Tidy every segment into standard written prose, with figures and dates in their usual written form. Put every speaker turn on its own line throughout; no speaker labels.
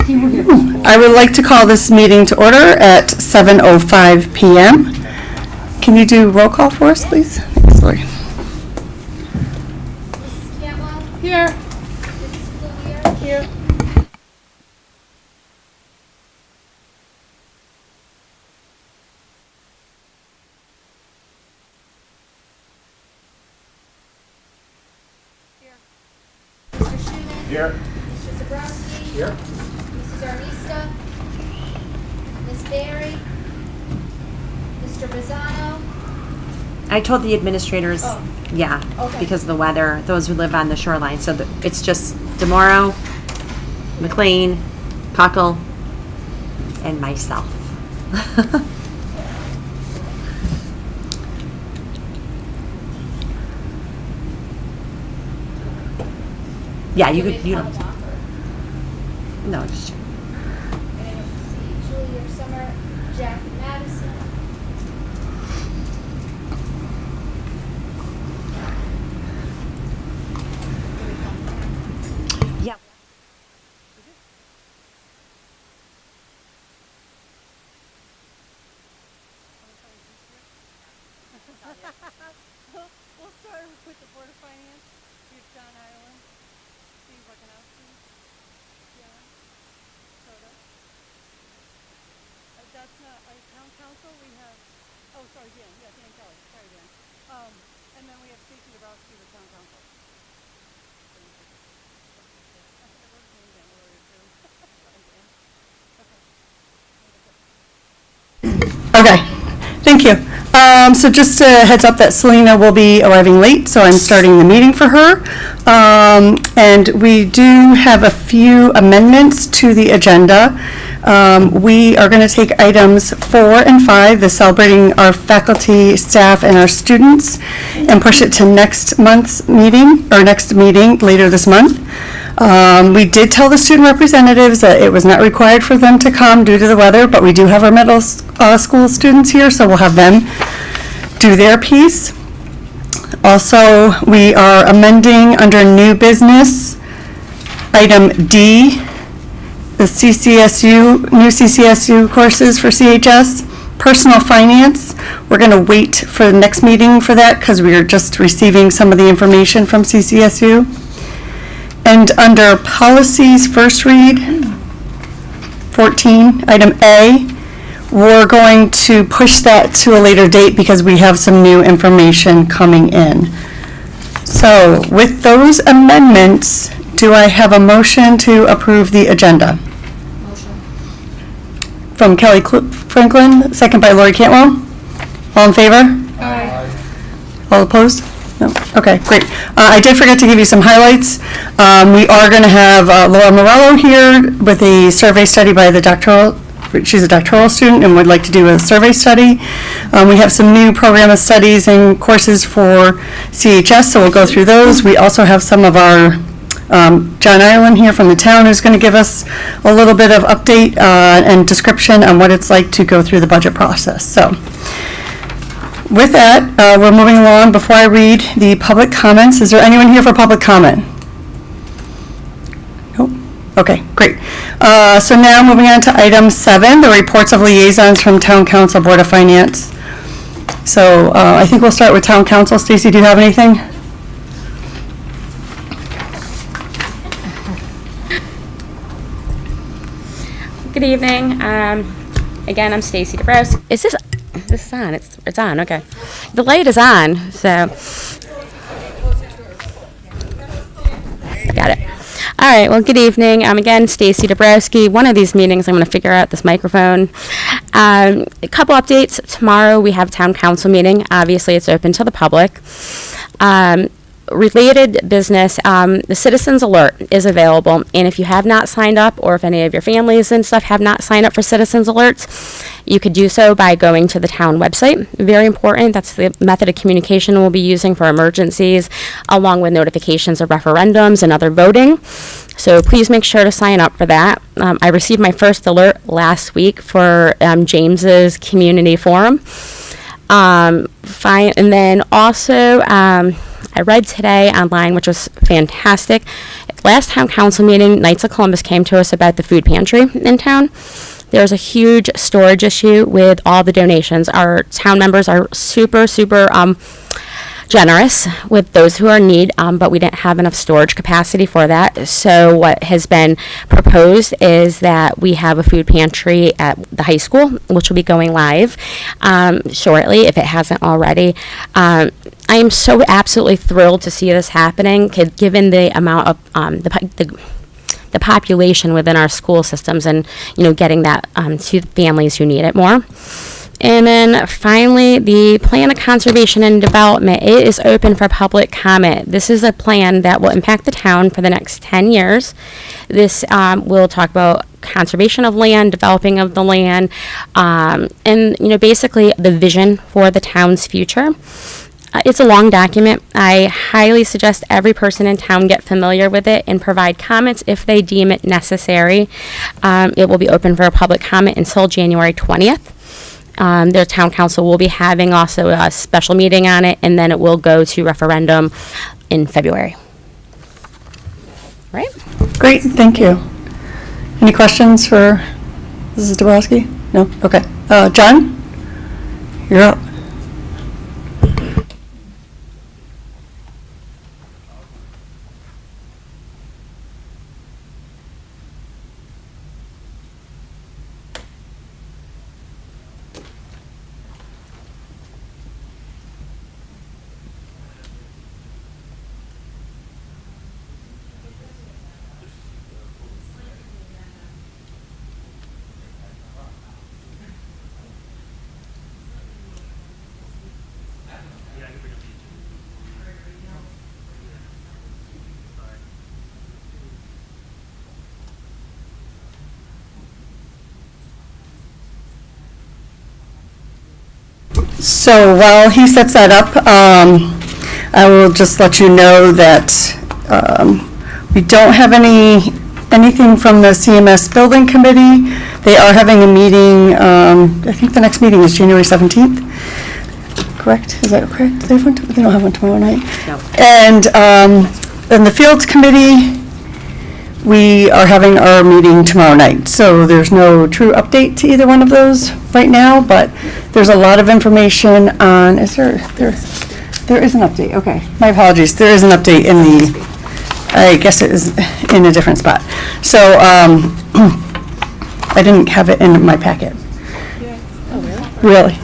I would like to call this meeting to order at 7:05 p.m. Can you do roll call for us, please? Sorry.
Mrs. Cromwell?
Here.
Mrs. Cloutier?
Here.
Mr. Schuman?
Here.
Mr. Zabrowski?
Here.
Mrs. Armista? Ms. Berry? Mr. Bizzano?
I told the administrators,
Oh.
yeah,
Okay.
because of the weather, those who live on the shoreline. So it's just DeMorrow, McLean, Puckle, and myself. Yeah, you could, you don't, no, just check.
And I don't see Julie or Summer, Jack and Madison.
Yeah.
We'll start with the Board of Finance. We have John Ireland, Steve Wakanowski, John Soto. That's not, Town Council, we have, oh, sorry, Dan, yeah, Dan Kelly, sorry, Dan. And then we have Stacy Dabrowski with Town Council. I think I wrote his name down earlier, too. Sorry, Dan.
Okay, thank you. So just a heads up that Selena will be arriving late, so I'm starting the meeting for her. And we do have a few amendments to the agenda. We are going to take items 4 and 5, the celebrating our faculty, staff, and our students, and push it to next month's meeting, or next meeting later this month. We did tell the student representatives that it was not required for them to come due to the weather, but we do have our middle school students here, so we'll have them do their piece. Also, we are amending under new business, item D, the CCSU, new CCSU courses for CHS, personal finance. We're going to wait for the next meeting for that because we are just receiving some of the information from CCSU. And under policies first read, 14, item A, we're going to push that to a later date because we have some new information coming in. So with those amendments, do I have a motion to approve the agenda?
Motion.
From Kelly Franklin, second by Lori Cantwell. All in favor?
Aye.
All opposed? No? Okay, great. I did forget to give you some highlights. We are going to have Laura Morello here with a survey study by the doctoral. She's a doctoral student and would like to do a survey study. We have some new program of studies and courses for CHS, so we'll go through those. We also have some of our John Ireland here from the town who's going to give us a little bit of update and description on what it's like to go through the budget process. So with that, we're moving along. Before I read the public comments, is there anyone here for public comment? Nope. Okay, great. So now moving on to item 7, the reports of liaisons from Town Council, Board of Finance. So I think we'll start with Town Council. Stacy, do you have anything?
Good evening. Again, I'm Stacy Dabrowski. Is this is on? It's on. Okay. The light is on. So got it. All right. Well, good evening. I'm again Stacy Dabrowski. One of these meetings, I'm going to figure out this microphone. A couple updates. Tomorrow we have town council meeting. Obviously, it's open to the public. Related business, the Citizens Alert is available, and if you have not signed up, or if any of your families and stuff have not signed up for Citizens Alerts, you could do so by going to the town website. Very important. That's the method of communication we'll be using for emergencies, along with notifications of referendums and other voting. So please make sure to sign up for that. I received my first alert last week for James's Community Forum. And then also, I read today online, which was fantastic. last town council meeting, Knights of Columbus came to us about the food pantry in town. There's a huge storage issue with all the donations. Our town members are super generous with those who are in need, but we didn't have enough storage capacity for that. So what has been proposed is that we have a food pantry at the high school, which will be going live shortly, if it hasn't already. I am so absolutely thrilled to see this happening, given the amount of the population within our school systems, and getting that to families who need it more. And then finally, the plan of conservation and development, it is open for public comment. This is a plan that will impact the town for the next 10 years. This will talk about conservation of land, developing of the land, and basically the vision for the town's future. It's a long document. I highly suggest every person in town get familiar with it and provide comments if they deem it necessary. It will be open for public comment until January 20th. Their town council will be having also a special meeting on it, and then it will go to referendum in February. Right?
Great, thank you. Any questions for Mrs. Dabrowski? No? Okay. John? You're up. So while he sets that up, I will just let you know that we don't have anything from the CMS Building Committee. They are having a meeting, I think the next meeting is January 17th. Correct? Is that correct? They don't have one tomorrow night?
No.
And in the Fields Committee, we are having our meeting tomorrow night, so there's no true update to either one of those right now, but there's a lot of information on, there is an update, okay, my apologies, there is an update in I guess it is in a different spot. So, I didn't have it in my packet. Oh, really? Really?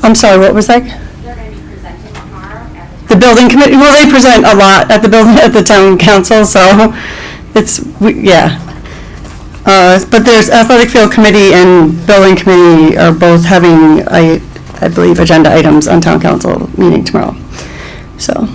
I'm sorry, what was that? The building committee, well, they present a lot at the town council, so yeah. But there's athletic field committee and building committee are both having, I believe, agenda items on town council meeting tomorrow, so.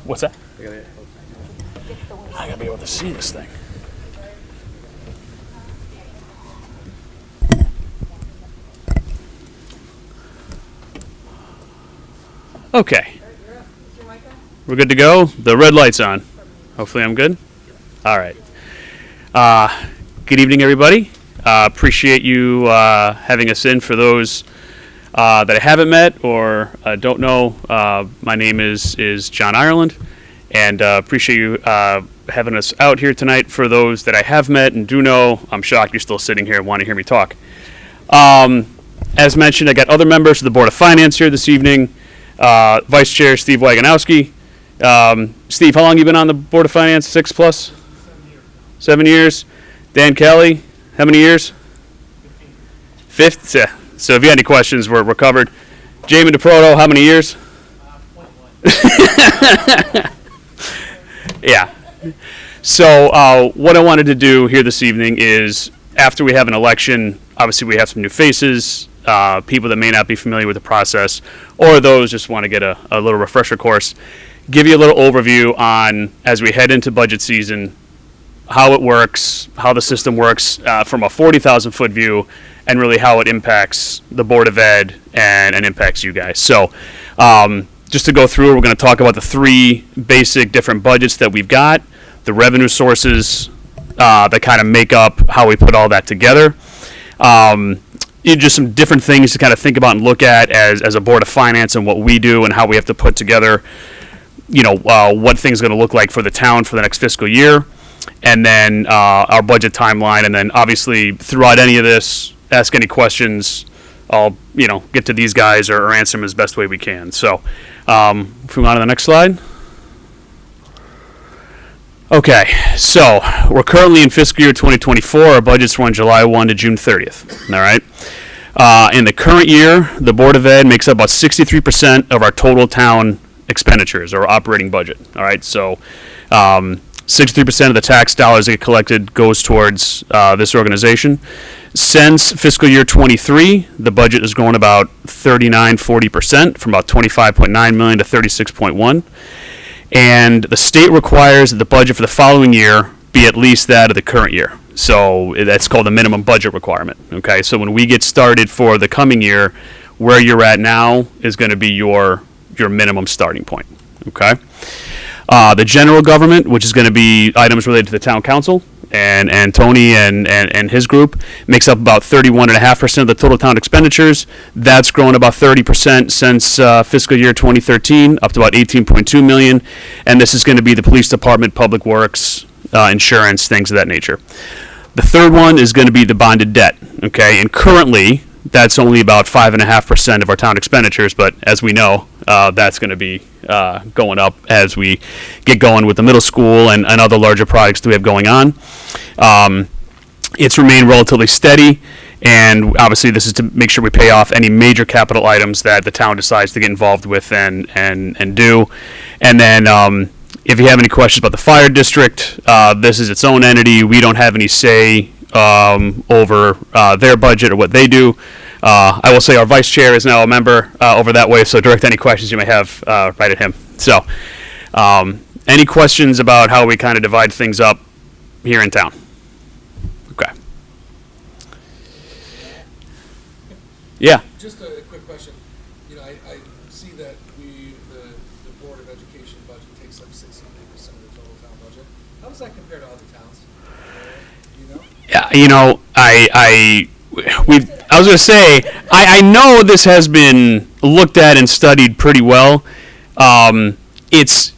What's that? I gotta be able to see this thing. Okay. We're good to go. The red light's on. Hopefully I'm good. All right. Good evening, everybody. Appreciate you having us in. For those that I haven't met or don't know, my name is John Ireland, and appreciate you having us out here tonight. For those that I have met and do know, I'm shocked you're still sitting here and want to hear me talk. As mentioned, I got other members of the Board of Finance here this evening. Vice Chair Steve Wagonowski. Steve, how long you been on the Board of Finance? 6 plus? 7 years. Dan Kelly, how many years? 15. So if you had any questions, we're covered. Jamie DeProto, how many years? Yeah. So what I wanted to do here this evening is, after we have an election, obviously we have some new faces, people that may not be familiar with the process, or those just want to get a little refresher course, give you a little overview on, as we head into budget season, how it works, how the system works from a 40,000 foot view, and really how it impacts the Board of Ed and impacts you guys. So just to go through, we're going to talk about the three basic different budgets that we've got, the revenue sources that kind of make up how we put all that together. Just some different things to kind of think about and look at as a Board of Finance and what we do and how we have to put together, what things are going to look like for the town for the next fiscal year, and then our budget timeline. And then obviously throughout any of this, ask any questions. I'll, get to these guys or answer them as best way we can. So if we go on to the next slide. Okay, so we're currently in fiscal year 2024. Our budgets run July 1 to June 30th. All right. In the current year, the Board of Ed makes up about 63% of our total town expenditures or operating budget. All right, so 63% of the tax dollars that get collected goes towards this organization. Since fiscal year 23, the budget has grown about 40%, from about 25.9 million to 36.1. And the state requires that the budget for the following year be at least that of the current year. So that's called the minimum budget requirement. Okay, so when we get started for the coming year, where you're at now is going to be your minimum starting point. Okay. The general government, which is going to be items related to the town council, and Tony and his group, makes up about 31.5% of the total town expenditures. That's grown about 30% since fiscal year 2013, up to about 18.2 million. And this is going to be the police department, public works, insurance, things of that nature. The third one is going to be the bonded debt. Okay, and currently that's only about 5.5% of our town expenditures, but as we know, that's going to be going up as we get going with the middle school and other larger projects that we have going on. It's remained relatively steady, and obviously this is to make sure we pay off any major capital items that the town decides to get involved with and do. And then if you have any questions about the fire district, this is its own entity. We don't have any say over their budget or what they do. I will say our vice chair is now a member over that way, so direct any questions you may have right at him. So any questions about how we kind of divide things up here in town? Okay. Yeah.
Just a quick question. I see that the Board of Education budget takes up 68% of the total town budget. How does that compare to other towns?
Yeah, I was going to say, I know this has been looked at and studied pretty well. It's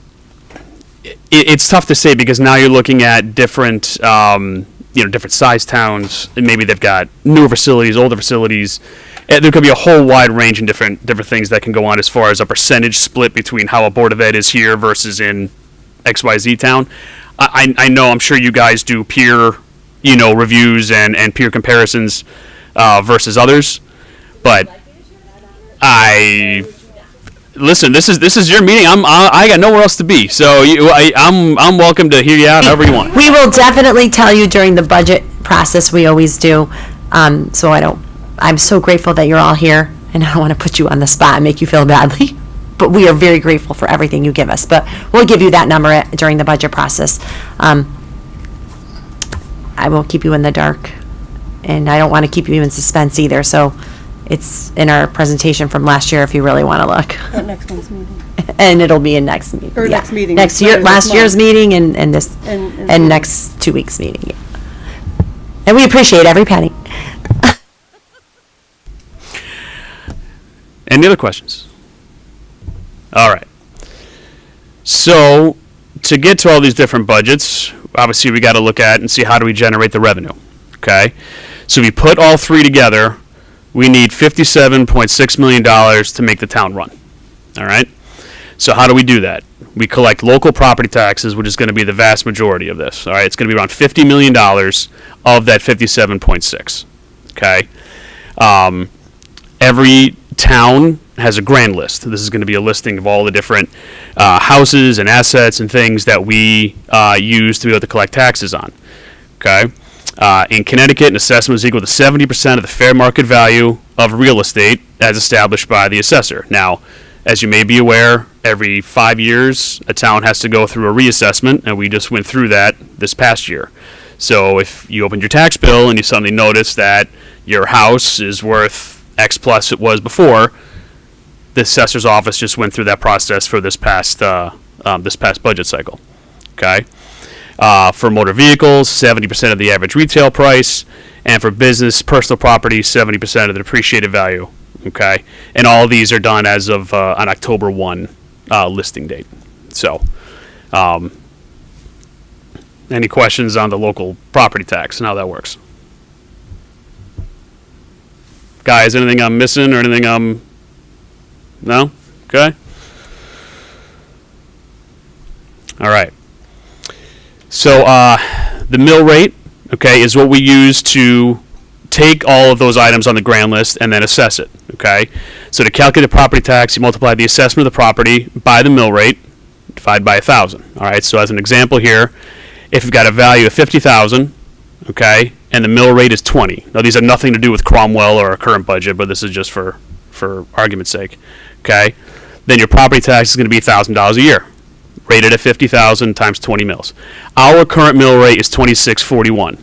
tough to say because now you're looking at different, different size towns. And maybe they've got newer facilities, older facilities. There could be a whole wide range of different things that can go on as far as a percentage split between how a Board of Ed is here versus in XYZ town. I know, I'm sure you guys do peer, reviews and peer comparisons versus others, but listen. This is your meeting. I got nowhere else to be, so I'm welcome to hear you out however you want.
We will definitely tell you during the budget process. We always do. I'm so grateful that you're all here, and I don't want to put you on the spot and make you feel badly, but we are very grateful for everything you give us. But we'll give you that number during the budget process. I won't keep you in the dark, and I don't want to keep you in suspense either. So it's in our presentation from last year if you really want to look.
At next month's meeting.
And it'll be in next meeting.
Or next meeting.
Next year,
Sorry,
last
next
year's
month.
meeting and this, and next 2 weeks' meeting. Yeah. And we appreciate every penny.
Any other questions? All right. So to get to all these different budgets, obviously we got to look at and see how do we generate the revenue. Okay. So we put all three together. We need $57.6 million to make the town run. All right. So how do we do that? We collect local property taxes, which is going to be the vast majority of this. All right. It's going to be around $50 million of that 57.6. Okay. Every town has a grand list. This is going to be a listing of all the different houses and assets and things that we use to be able to collect taxes on. Okay. In Connecticut, an assessment is equal to 70% of the fair market value of real estate as established by the assessor. Now, as you may be aware, every 5 years, a town has to go through a reassessment, and we just went through that this past year. So if you opened your tax bill and you suddenly notice that your house is worth X plus it was before, the assessor's office just went through that process for this past budget cycle. Okay. For motor vehicles, 70% of the average retail price, and for business personal property, 70% of the depreciated value. Okay, and all of these are done as of on October 1 listing date. So, any questions on the local property tax and how that works? Guys, anything I'm missing or anything I'm... No? Okay. All right. So, the mill rate, okay, is what we use to take all of those items on the grand list and then assess it, okay? So to calculate the property tax, you multiply the assessment of the property by the mill rate, divide by 1,000, all right? So as an example here, if you've got a value of 50,000, okay, and the mill rate is 20. Now these have nothing to do with Cromwell or our current budget, but this is just for argument's sake, okay? Then your property tax is going to be $1,000 a year, rated at 50,000 times 20 mills. Our current mill rate is 26.41.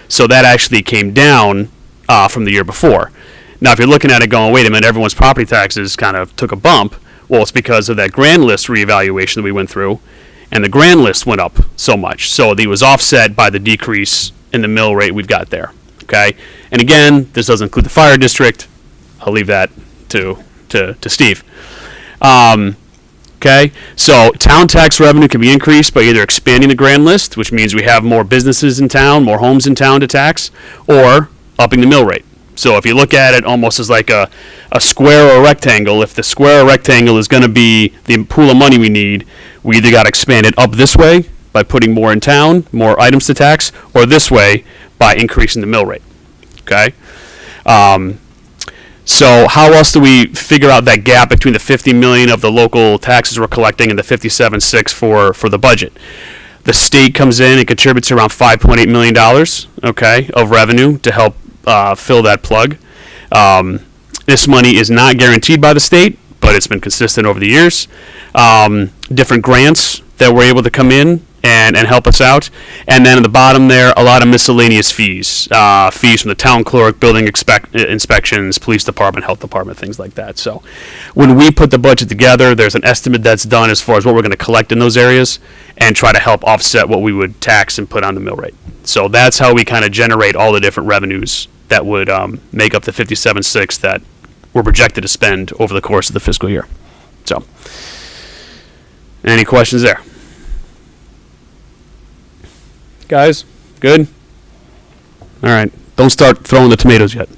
So that actually came down from the year before. Now, if you're looking at it going, wait a minute, everyone's property taxes kind of took a bump. Well, it's because of that grand list reevaluation that we went through, and the grand list went up so much. So it was offset by the decrease in the mill rate we've got there. Okay, and again, this doesn't include the fire district. I'll leave that to Steve. Okay, so town tax revenue can be increased by either expanding the grand list, which means we have more businesses in town, more homes in town to tax, or upping the mill rate. So if you look at it almost as like a square or a rectangle, if the square or rectangle is going to be the pool of money we need, we either got to expand it up this way by putting more in town, more items to tax, or this way by increasing the mill rate. Okay? So how else do we figure out that gap between the 50 million of the local taxes we're collecting and the 57.6 for the budget? The state comes in and contributes around $5.8 million, okay, of revenue to help fill that plug. This money is not guaranteed by the state, but it's been consistent over the years. Different grants that were able to come in and help us out. And then at the bottom there, a lot of miscellaneous fees. Fees from the town clerk, building inspections, police department, health department, things like that. So when we put the budget together, there's an estimate that's done as far as what we're going to collect in those areas and try to help offset what we would tax and put on the mill rate. So that's how we kind of generate all the different revenues that would make up the 57.6 that we're projected to spend over the course of the fiscal year. So, any questions there? Guys, good? All right, don't start throwing the tomatoes yet.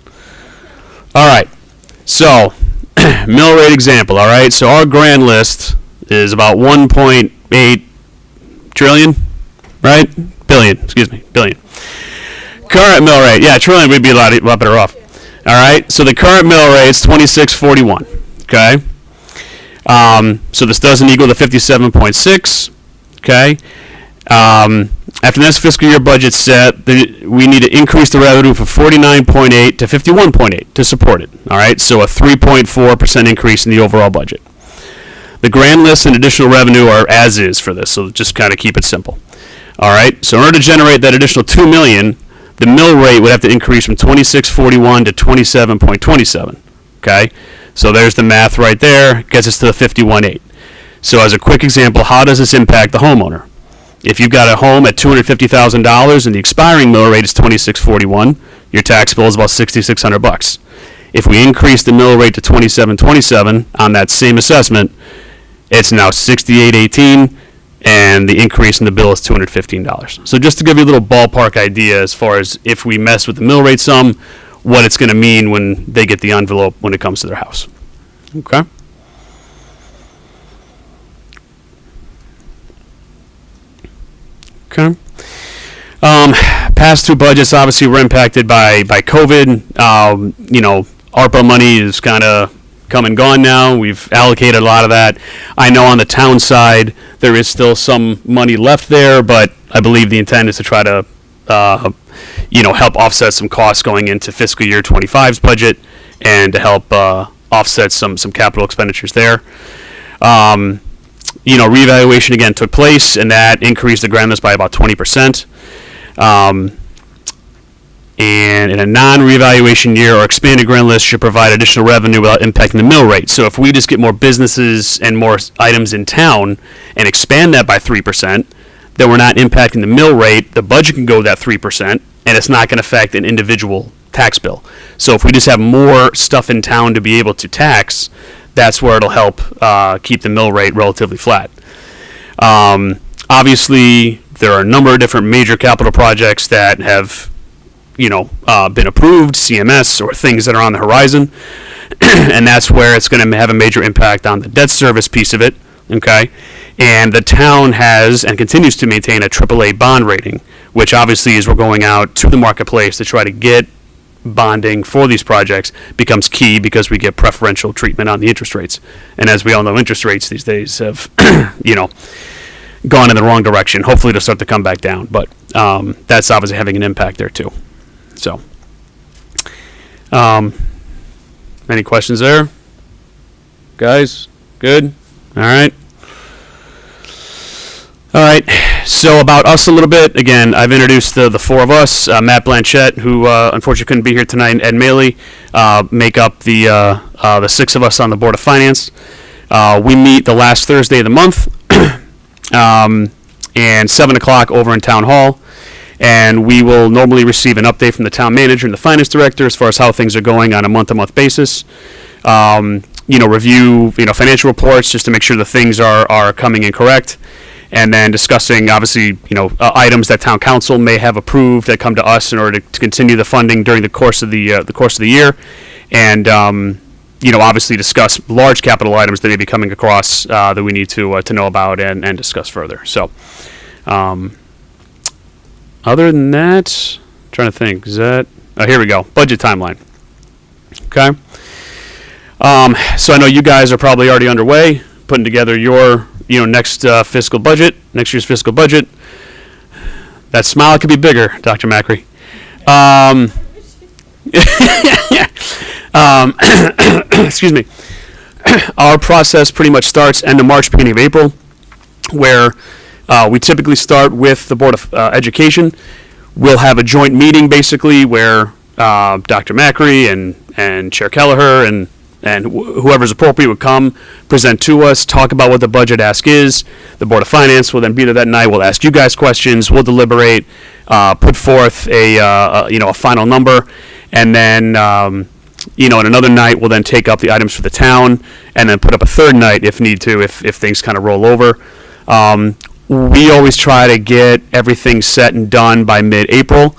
All right, so mill rate example, all right? So our grand list is about 1.8 trillion, right? Billion, excuse me, billion. Current mill rate, yeah, trillion would be a lot better off. All right, so the current mill rate is 26.41, okay? So this doesn't equal the 57.6, okay? After the next fiscal year budget set, we need to increase the revenue from 49.8 to 51.8 to support it. All right, so a 3.4% increase in the overall budget. The grand list and additional revenue are as is for this, so just kind of keep it simple. All right, so in order to generate that additional $2 million, the mill rate would have to increase from 26.41 to 27.27. Okay, so there's the math right there. Gets us to the 51.8. So as a quick example, how does this impact the homeowner? If you've got a home at $250,000 and the expiring mill rate is 26.41, your tax bill is about $6,600. If we increase the mill rate to 27.27 on that same assessment, it's now $68.18, and the increase in the bill is $215. So just to give you a little ballpark idea as far as if we mess with the mill rate sum, what it's going to mean when they get the envelope when it comes to their house. Okay? Okay. Pass-through budgets obviously were impacted by COVID. ARPA money is kind of come and gone now. We've allocated a lot of that. I know on the town side, there is still some money left there, but I believe the intent is to try to, help offset some costs going into fiscal year 25's budget and to help offset some capital expenditures there. Reevaluation again took place, and that increased the grand list by about 20%. And in a non-reevaluation year or expanded grand list should provide additional revenue without impacting the mill rate. So if we just get more businesses and more items in town and expand that by 3%, then we're not impacting the mill rate. The budget can go that 3%, and it's not going to affect an individual tax bill. So if we just have more stuff in town to be able to tax, that's where it'll help keep the mill rate relatively flat. Obviously, there are a number of different major capital projects that have been approved, CMS, or things that are on the horizon, and that's where it's going to have a major impact on the debt service piece of it, okay? And the town has and continues to maintain a AAA bond rating, which obviously, as we're going out to the marketplace to try to get bonding for these projects, becomes key because we get preferential treatment on the interest rates. And as we all know, interest rates these days have, gone in the wrong direction. Hopefully, they'll start to come back down, but that's obviously having an impact there too. So, any questions there? Guys, good? All right. All right. So about us a little bit. Again, I've introduced the four of us. Matt Blanchett, who unfortunately couldn't be here tonight, and Ed Maley make up the six of us on the Board of Finance. We meet the last Thursday of the month, and 7 o'clock over in Town Hall. And we will normally receive an update from the town manager and the finance director as far as how things are going on a month-to-month basis. Review, financial reports just to make sure the things are coming in correct. And then discussing, obviously, items that town council may have approved that come to us in order to continue the funding during the course of the year. And, obviously discuss large capital items that may be coming across that we need to know about and discuss further. So, other than that, I'm trying to think, here we go, budget timeline. Okay. So I know you guys are probably already underway, putting together your, next fiscal budget, next year's fiscal budget. That smile could be bigger, Dr. Macri. Excuse me. Our process pretty much starts end of March, beginning of April, where we typically start with the Board of Education. We'll have a joint meeting, basically, where Dr. Macri and Chair Kelleher and whoever's appropriate would come, present to us, talk about what the budget ask is. The Board of Finance will then be there that night. We'll ask you guys questions. We'll deliberate, put forth a final number, and then in another night we'll then take up the items for the town, and then put up a third night if need to, if things kind of roll over. We always try to get everything set and done by mid-April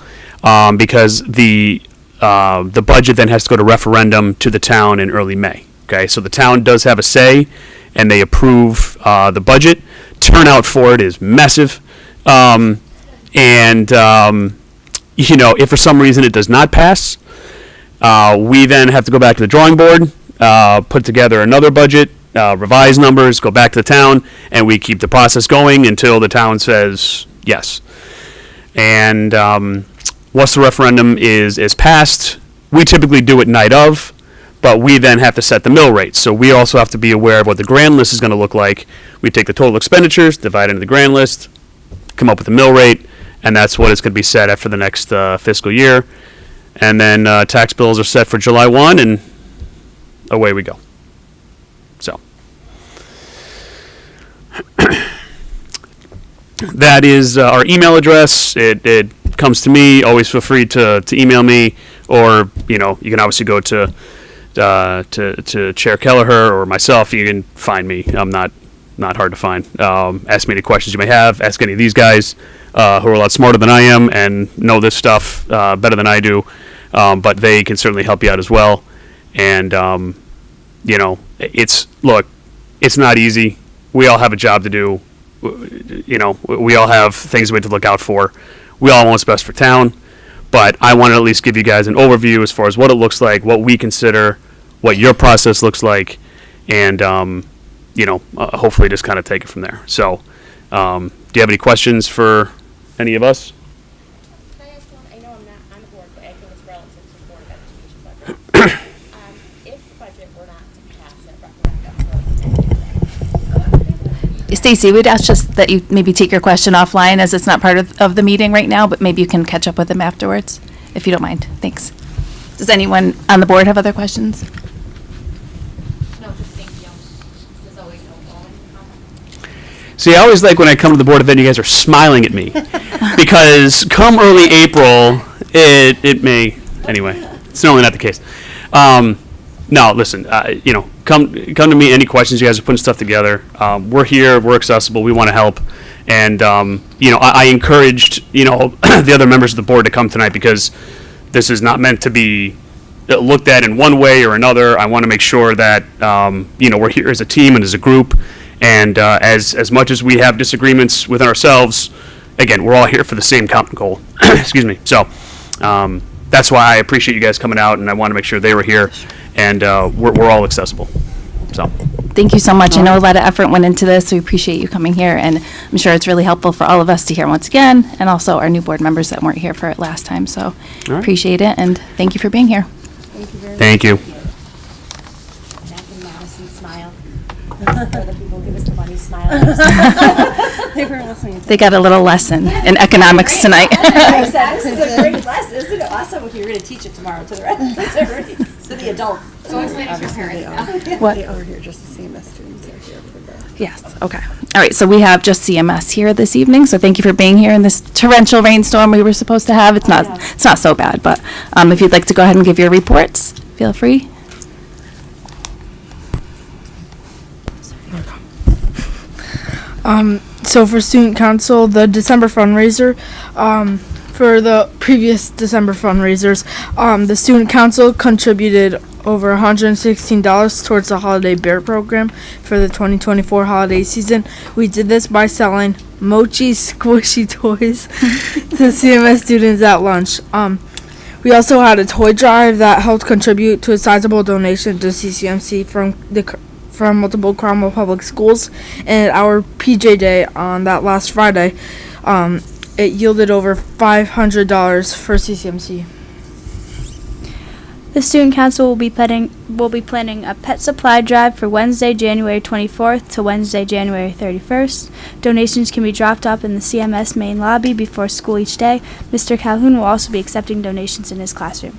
because the budget then has to go to referendum to the town in early May. Okay, so the town does have a say, and they approve the budget. Turnout for it is massive, if for some reason it does not pass, we then have to go back to the drawing board, put together another budget, revise numbers, go back to the town, and we keep the process going until the town says yes. And once the referendum is passed, we typically do it night of, but we then have to set the mill rate. So we also have to be aware of what the grand list is going to look like. We take the total expenditures, divide it into the grand list, come up with the mill rate, and that's what it's going to be set at for the next fiscal year. And then tax bills are set for July 1, and away we go. So that is our email address. It comes to me. Always feel free to email me, or you can obviously go to Chair Kelleher or myself. You can find me. I'm not hard to find. Ask me any questions you may have. Ask any of these guys who are a lot smarter than I am and know this stuff better than I do. But they can certainly help you out as well. And it's not easy. We all have a job to do. We all have things we have to look out for. We all want what's best for town, but I want to at least give you guys an overview as far as what it looks like, what we consider, what your process looks like, and hopefully just kind of take it from there. So, do you have any questions for any of us?
Can I ask one? I know I'm not on the board, but I think it's relative to the Board of Education budget. If the budget were not to pass at
Stacy, we'd ask just that you maybe take your question offline, as it's not part of the meeting right now, but maybe you can catch up with them afterwards, if you don't mind. Thanks. Does anyone on the board have other questions?
No, just thank you. This is always helpful.
See, I always like when I come to the Board of Ed, you guys are smiling at me. Because come early April, it may, anyway, it's normally not the case. No, listen, come to me, any questions, you guys are putting stuff together. We're here, we're accessible, we want to help. And, I encouraged, the other members of the board to come tonight because this is not meant to be looked at in one way or another. I want to make sure that, we're here as a team and as a group. And as much as we have disagreements within ourselves, again, we're all here for the same common goal. Excuse me. So that's why I appreciate you guys coming out, and I want to make sure they were here, and we're all accessible. So
Thank you so much. I know a lot of effort went into this. We appreciate you coming here, and I'm sure it's really helpful for all of us to hear once again, and also our new board members that weren't here for it last time. So
right.
appreciate it, and thank you for being here.
thank you.
Jack and Madison smile. The people give us the money smile.
They got a little lesson in economics tonight.
I said, this is a great class. Isn't it awesome if you were going to teach it tomorrow to the rest to the adults?
So exciting for parents now.
What?
They are here, just the CMS students are here for the.
Yes, okay. All right, so we have just CMS here this evening, so thank you for being here in this torrential rainstorm we were supposed to have. It's not so bad, but if you'd like to go ahead and give your reports, feel free.
So for student council, the December fundraiser, for the previous December fundraisers, the student council contributed over $116 towards the holiday bear program for the 2024 holiday season. We did this by selling mochi squishy toys to CMS students at lunch. We also had a toy drive that helped contribute to a sizable donation to CCMC from multiple Cromwell public schools, and our PJ Day on that last Friday, it yielded over $500 for CCMC.
The student council will be planning a pet supply drive for Wednesday, January 24th to Wednesday, January 31st. Donations can be dropped off in the CMS main lobby before school each day. Mr. Calhoun will also be accepting donations in his classroom.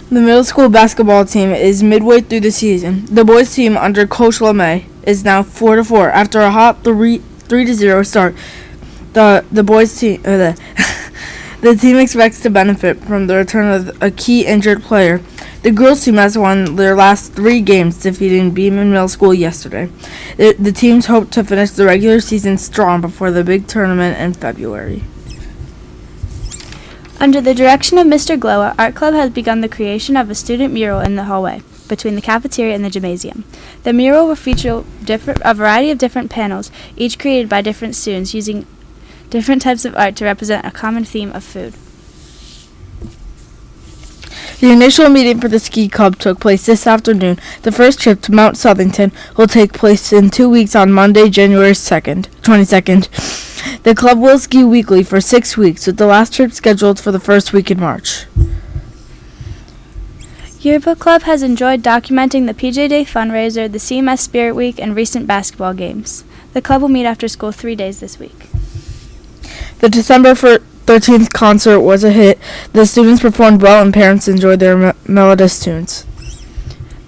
The middle school basketball team is midway through the season. The boys team under Coach LeMay is now 4-4 after a hot 3-0 start. The boys team the team expects to benefit from the return of a key injured player. The girls team has won their last 3 games, defeating Beeman Middle School yesterday. The teams hope to finish the regular season strong before the big tournament in February.
Under the direction of Mr. Glowa, Art Club has begun the creation of a student mural in the hallway between the cafeteria and the gymnasium. The mural will feature a variety of different panels, each created by different students using different types of art to represent a common theme of food.
The initial meeting for the ski club took place this afternoon. The first trip to Mount Southington will take place in 2 weeks on Monday, January 22nd. The club will ski weekly for 6 weeks, with the last trip scheduled for the first week in March.
Yearbook Club has enjoyed documenting the PJ Day fundraiser, the CMS Spirit Week, and recent basketball games. The club will meet after school 3 days this week.
The December 13th concert was a hit. The students performed well and parents enjoyed their melodious tunes.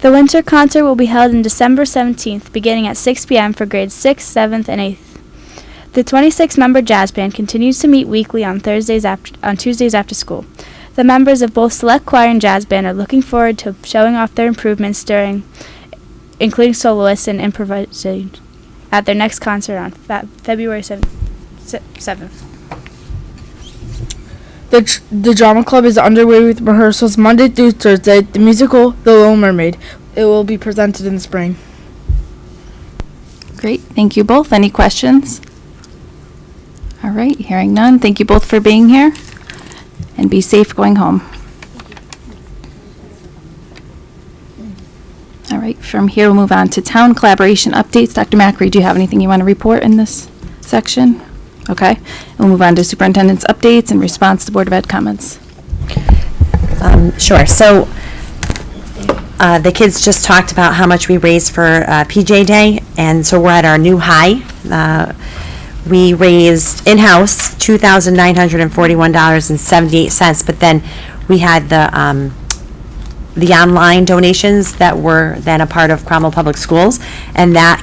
The winter concert will be held on December 17th, beginning at 6 p.m. for grades 6th, 7th, and 8th. The 26-member jazz band continues to meet weekly on Tuesdays after school. The members of both select choir and jazz band are looking forward to showing off their improvements including soloists and improvisation, at their next concert on February 7th.
The drama club is underway with rehearsals Monday through Thursday. The musical The Little Mermaid. It will be presented in the spring.
Great, thank you both. Any questions? All right, hearing none. Thank you both for being here, and be safe going home. From here, we'll move on to town collaboration updates. Dr. Macri, do you have anything you want to report in this section? Okay. We'll move on to superintendent's updates in response to Board of Ed comments.
Sure. So the kids just talked about how much we raised for PJ Day, and so we're at our new high. We raised in-house $2,941.78, but then we had the online donations that were then a part of Cromwell Public Schools, and that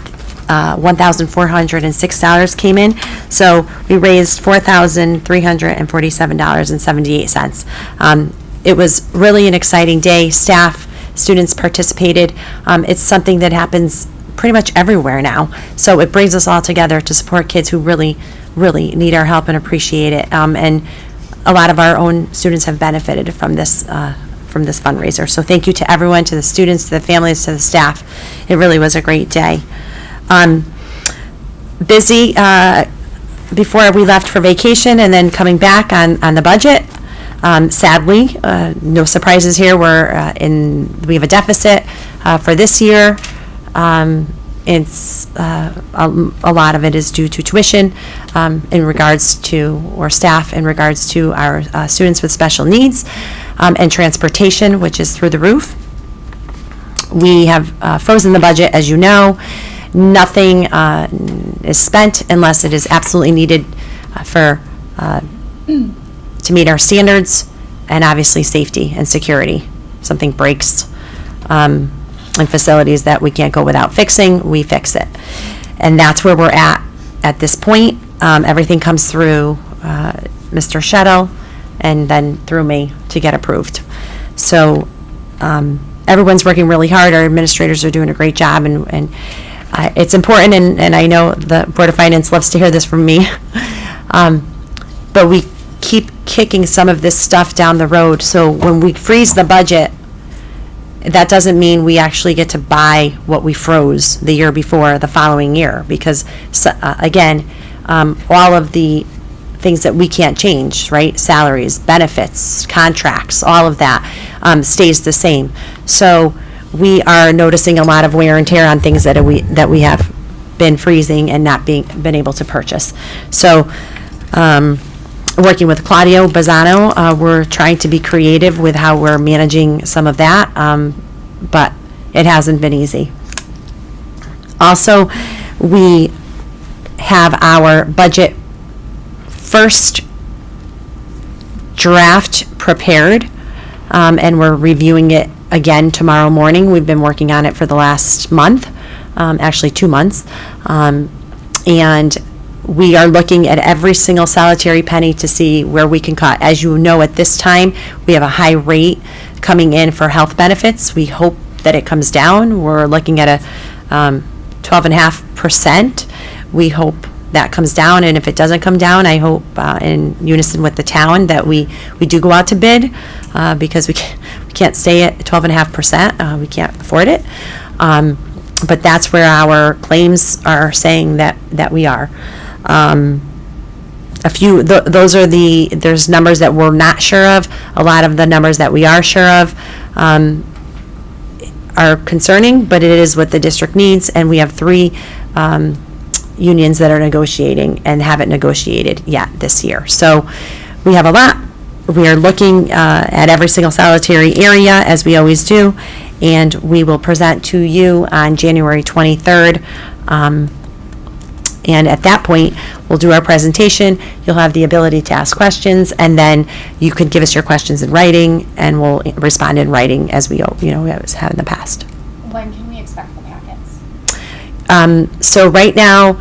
$1,406 came in. So we raised $4,347.78. It was really an exciting day. Staff, students participated. It's something that happens pretty much everywhere now. So it brings us all together to support kids who really, really need our help and appreciate it. And a lot of our own students have benefited from this fundraiser. So thank you to everyone, to the students, to the families, to the staff. It really was a great day. Busy before we left for vacation and then coming back on the budget. Sadly, no surprises here. We have a deficit for this year. It's a lot of it is due to tuition in regards to, or staff in regards to our students with special needs, and transportation, which is through the roof. We have frozen the budget, as you know. Nothing is spent unless it is absolutely needed to meet our standards, and obviously safety and security. Something breaks in facilities that we can't go without fixing, we fix it. And that's where we're at this point. Everything comes through Mr. Shettle and then through me to get approved. So everyone's working really hard. Our administrators are doing a great job, and it's important, and I know the Board of Finance loves to hear this from me, but we keep kicking some of this stuff down the road. So when we freeze the budget, that doesn't mean we actually get to buy what we froze the year before, the following year, because again, all of the things that we can't change, right? Salaries, benefits, contracts, all of that stays the same. So we are noticing a lot of wear and tear on things that we have been freezing and not been able to purchase. So working with Claudio Bazzano, we're trying to be creative with how we're managing some of that, but it hasn't been easy. Also, we have our budget first draft prepared, and we're reviewing it again tomorrow morning. We've been working on it for the last month, actually 2 months, and we are looking at every single solitary penny to see where we can cut. As you know, at this time, we have a high rate coming in for health benefits. We hope that it comes down. We're looking at a 12.5%. We hope that comes down, and if it doesn't come down, I hope in unison with the town that we do go out to bid, because we can't stay at 12.5%. We can't afford it. But that's where our claims are saying that we are. There's numbers that we're not sure of. A lot of the numbers that we are sure of are concerning, but it is what the district needs, and we have 3 unions that are negotiating and haven't negotiated yet this year. So we have a lot. We are looking at every single solitary area, as we always do, and we will present to you on January 23rd. And at that point, we'll do our presentation. You'll have the ability to ask questions, and then you can give us your questions in writing, and we'll respond in writing as we have in the past.
When can we expect the packets?
So right now,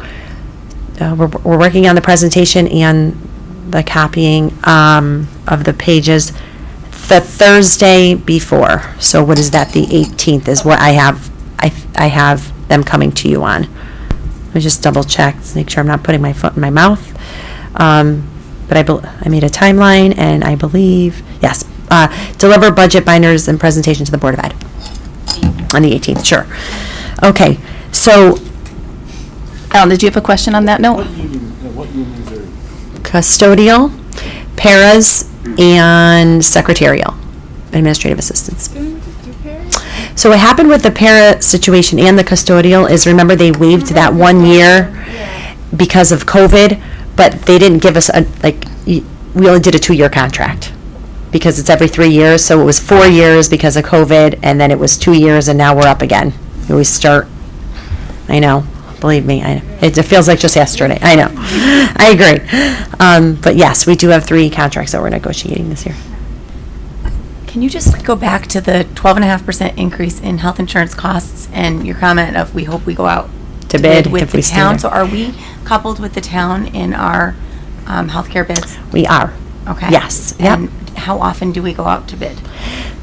we're working on the presentation and the copying of the pages the Thursday before. So what is that? The 18th is what I have. I have them coming to you on. Let me just double check to make sure I'm not putting my foot in my mouth. But I made a timeline, and I believe, yes, deliver budget binders and presentation to the Board of Ed on the 18th. Sure. Okay. So,
Alan, did you have a question on that note?
What unions are?
Custodial, paras, and secretarial, administrative assistants. So what happened with the para situation and the custodial is, remember, they waived that 1 year because of COVID, but they didn't give us we only did a 2-year contract because it's every 3 years. So it was 4 years because of COVID, and then it was 2 years, and now we're up again. We start, I know, believe me, it feels like just yesterday. I know. I agree. But yes, we do have 3 contracts that we're negotiating this year.
Can you just go back to the 12.5% increase in health insurance costs and your comment of we hope we go out
To bid
with
if
the
we stay
town?
there.
So are we coupled with the town in our healthcare bids?
We are.
Okay.
Yes. Yep.
And how often do we go out to bid?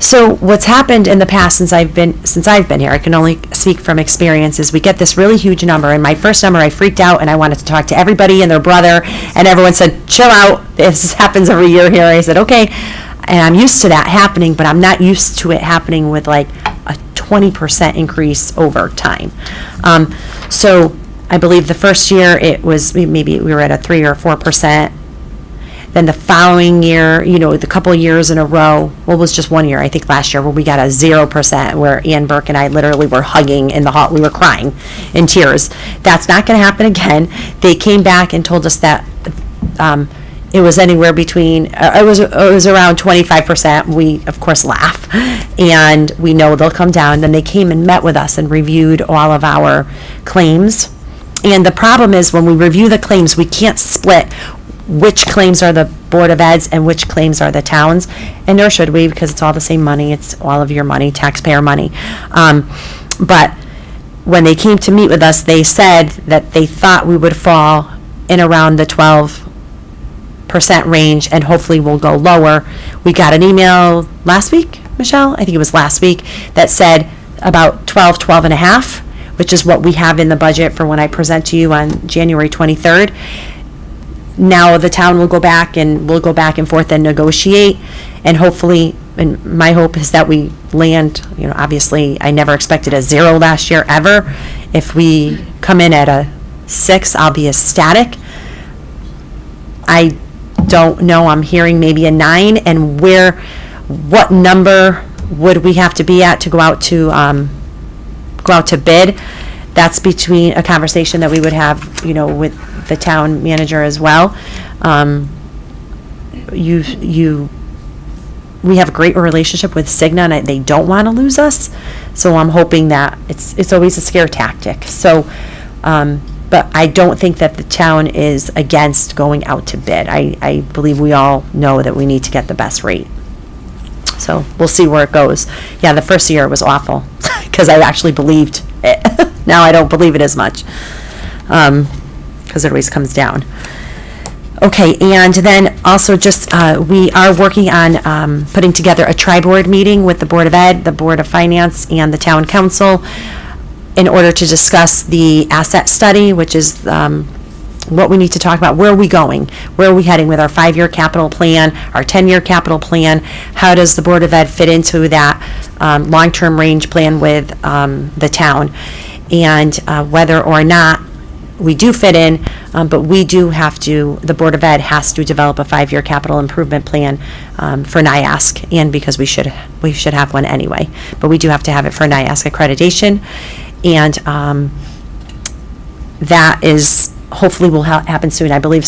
So what's happened in the past since I've been here, I can only speak from experience, is we get this really huge number. And my first number, I freaked out and I wanted to talk to everybody and their brother, and everyone said, chill out, this happens every year here. I said, okay. And I'm used to that happening, but I'm not used to it happening with like a 20% increase over time. So I believe the first year it was, maybe we were at a 3 or 4%. Then the following year, the couple of years in a row, well, it was just 1 year, I think last year, where we got a 0%, where Ann Burke and I literally were hugging in the hall. We were crying in tears. That's not going to happen again. They came back and told us that it was anywhere between, it was around 25%. We, of course, laugh. And we know they'll come down. Then they came and met with us and reviewed all of our claims. And the problem is when we review the claims, we can't split which claims are the Board of Eds and which claims are the towns, and nor should we, because it's all the same money. It's all of your money, taxpayer money. But when they came to meet with us, they said that they thought we would fall in around the 12% range, and hopefully we'll go lower. We got an email last week, Michelle, I think it was last week, that said about 12 and a half, which is what we have in the budget for when I present to you on January 23rd. Now the town will go back and we'll go back and forth and negotiate, and hopefully, and my hope is that we land, obviously I never expected a 0 last year ever. If we come in at a 6, I'll be ecstatic. I don't know, I'm hearing maybe a 9, and what number would we have to be at to go out to bid? That's between a conversation that we would have, with the town manager as well. We have a great relationship with Cigna, and they don't want to lose us. So I'm hoping that it's always a scare tactic. So, but I don't think that the town is against going out to bid. I believe we all know that we need to get the best rate. So we'll see where it goes. Yeah, the first year was awful because I actually believed it. Now I don't believe it as much because it always comes down. Okay, and then also just we are working on putting together a tri-board meeting with the Board of Ed, the Board of Finance, and the Town Council in order to discuss the asset study, which is what we need to talk about. Where are we going? Where are we heading with our 5-year capital plan, our 10-year capital plan? How does the Board of Ed fit into that long-term range plan with the town? And whether or not we do fit in, but we do have to, the Board of Ed has to develop a 5-year capital improvement plan for NIASC, and because we should have one anyway, but we do have to have it for NIASC accreditation, and that is, hopefully will happen soon. I believe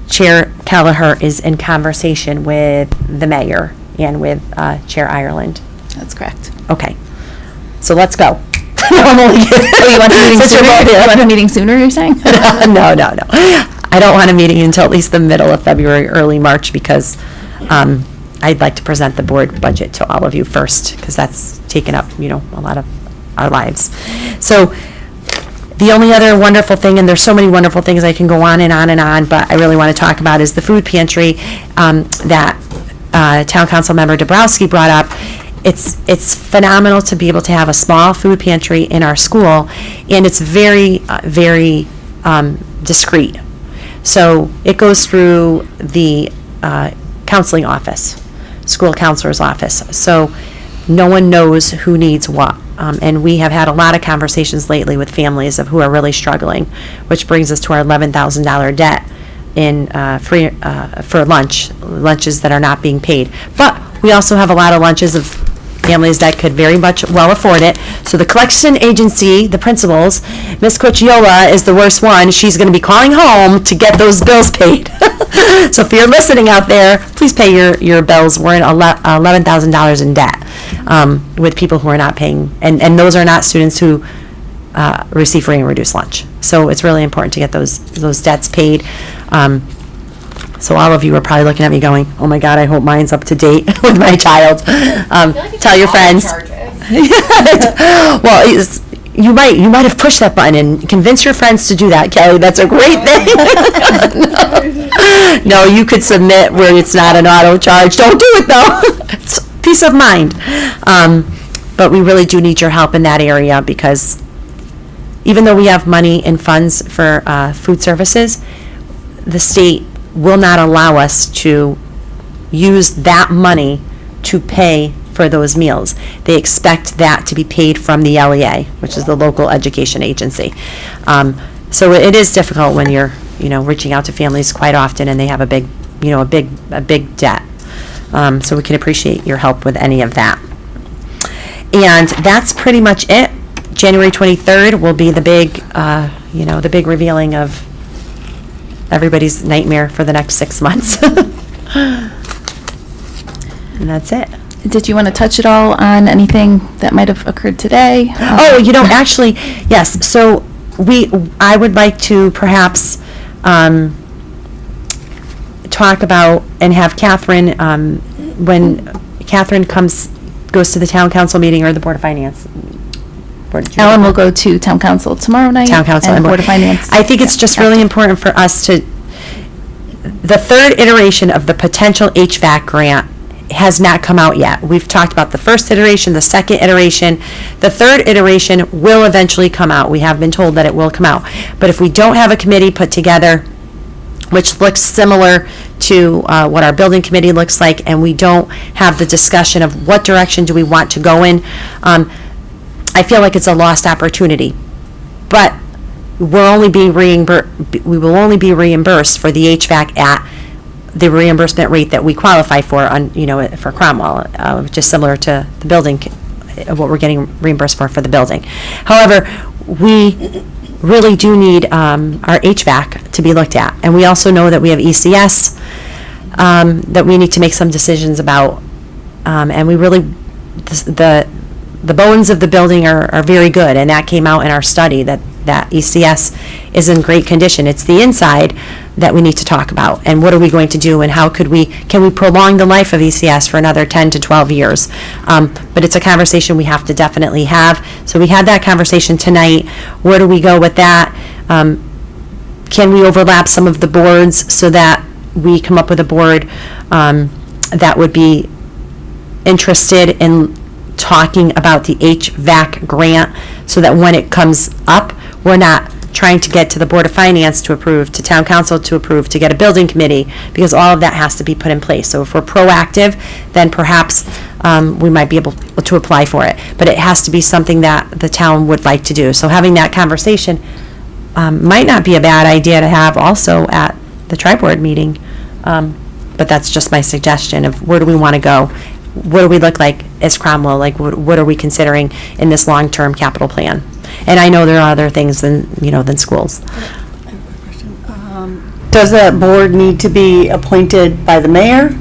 Chair Kelleher is in conversation with the mayor and with Chair Ireland.
That's correct.
Okay, so let's go. Normally,
Oh, you want a meeting sooner? You want a meeting sooner, you're saying?
No. I don't want a meeting until at least the middle of February, early March, because I'd like to present the board budget to all of you first, because that's taken up, a lot of our lives. So the only other wonderful thing, and there's so many wonderful things I can go on and on and on, but I really want to talk about, is the food pantry that Town Council Member Dabrowski brought up. It's phenomenal to be able to have a small food pantry in our school, and it's very, very discreet. So it goes through the counseling office, school counselor's office. So no one knows who needs what. And we have had a lot of conversations lately with families who are really struggling, which brings us to our $11,000 debt in free for lunches that are not being paid. But we also have a lot of lunches of families that could very much well afford it. So the collection agency, the principals, Miss Cochiola is the worst one. She's going to be calling home to get those bills paid. So if you're listening out there, please pay your bills. We're in $11,000 in debt with people who are not paying, and those are not students who receive free and reduced lunch. So it's really important to get those debts paid. So all of you are probably looking at me going, "Oh my God, I hope mine's up to date with my child." Tell your friends. Well, you might have pushed that button and convinced your friends to do that, Kelly. That's a great thing. No, you could submit where it's not an auto charge. Don't do it though. It's peace of mind. But we really do need your help in that area, because even though we have money in funds for food services, the state will not allow us to use that money to pay for those meals. They expect that to be paid from the LEA, which is the local education agency. So it is difficult when you're, reaching out to families quite often and they have a big debt. So we can appreciate your help with any of that. And that's pretty much it. January 23rd will be the big revealing of everybody's nightmare for the next 6 months. And that's it.
Did you want to touch at all on anything that might have occurred today?
Actually, yes. So I would like to perhaps talk about and have Catherine, when Catherine goes to the town council meeting or the Board of Finance.
Ellen will go to town council tomorrow night.
Town council
and Board of Finance.
I think it's just really important for us to, the third iteration of the potential HVAC grant has not come out yet. We've talked about the first iteration, the second iteration. The third iteration will eventually come out. We have been told that it will come out. But if we don't have a committee put together, which looks similar to what our building committee looks like, and we don't have the discussion of what direction do we want to go in, I feel like it's a lost opportunity. But we will only be reimbursed for the HVAC at the reimbursement rate that we qualify for for Cromwell, which is similar to the building, what we're getting reimbursed for the building. However, we really do need our HVAC to be looked at. And we also know that we have ECS that we need to make some decisions about. And we really, the bones of the building are very good, and that came out in our study that ECS is in great condition. It's the inside that we need to talk about, and what are we going to do, and how can we prolong the life of ECS for another 10 to 12 years. But it's a conversation we have to definitely have. So we had that conversation tonight. Where do we go with that? Can we overlap some of the boards so that we come up with a board that would be interested in talking about the HVAC grant, so that when it comes up, we're not trying to get to the Board of Finance to approve, to Town Council to approve, to get a building committee, because all of that has to be put in place. So if we're proactive, then perhaps we might be able to apply for it. But it has to be something that the town would like to do. So having that conversation might not be a bad idea to have also at the tri-board meeting. But that's just my suggestion of where do we want to go? What do we look like as Cromwell? Like, what are we considering in this long-term capital plan? And I know there are other things than schools.
Does that board need to be appointed by the mayor?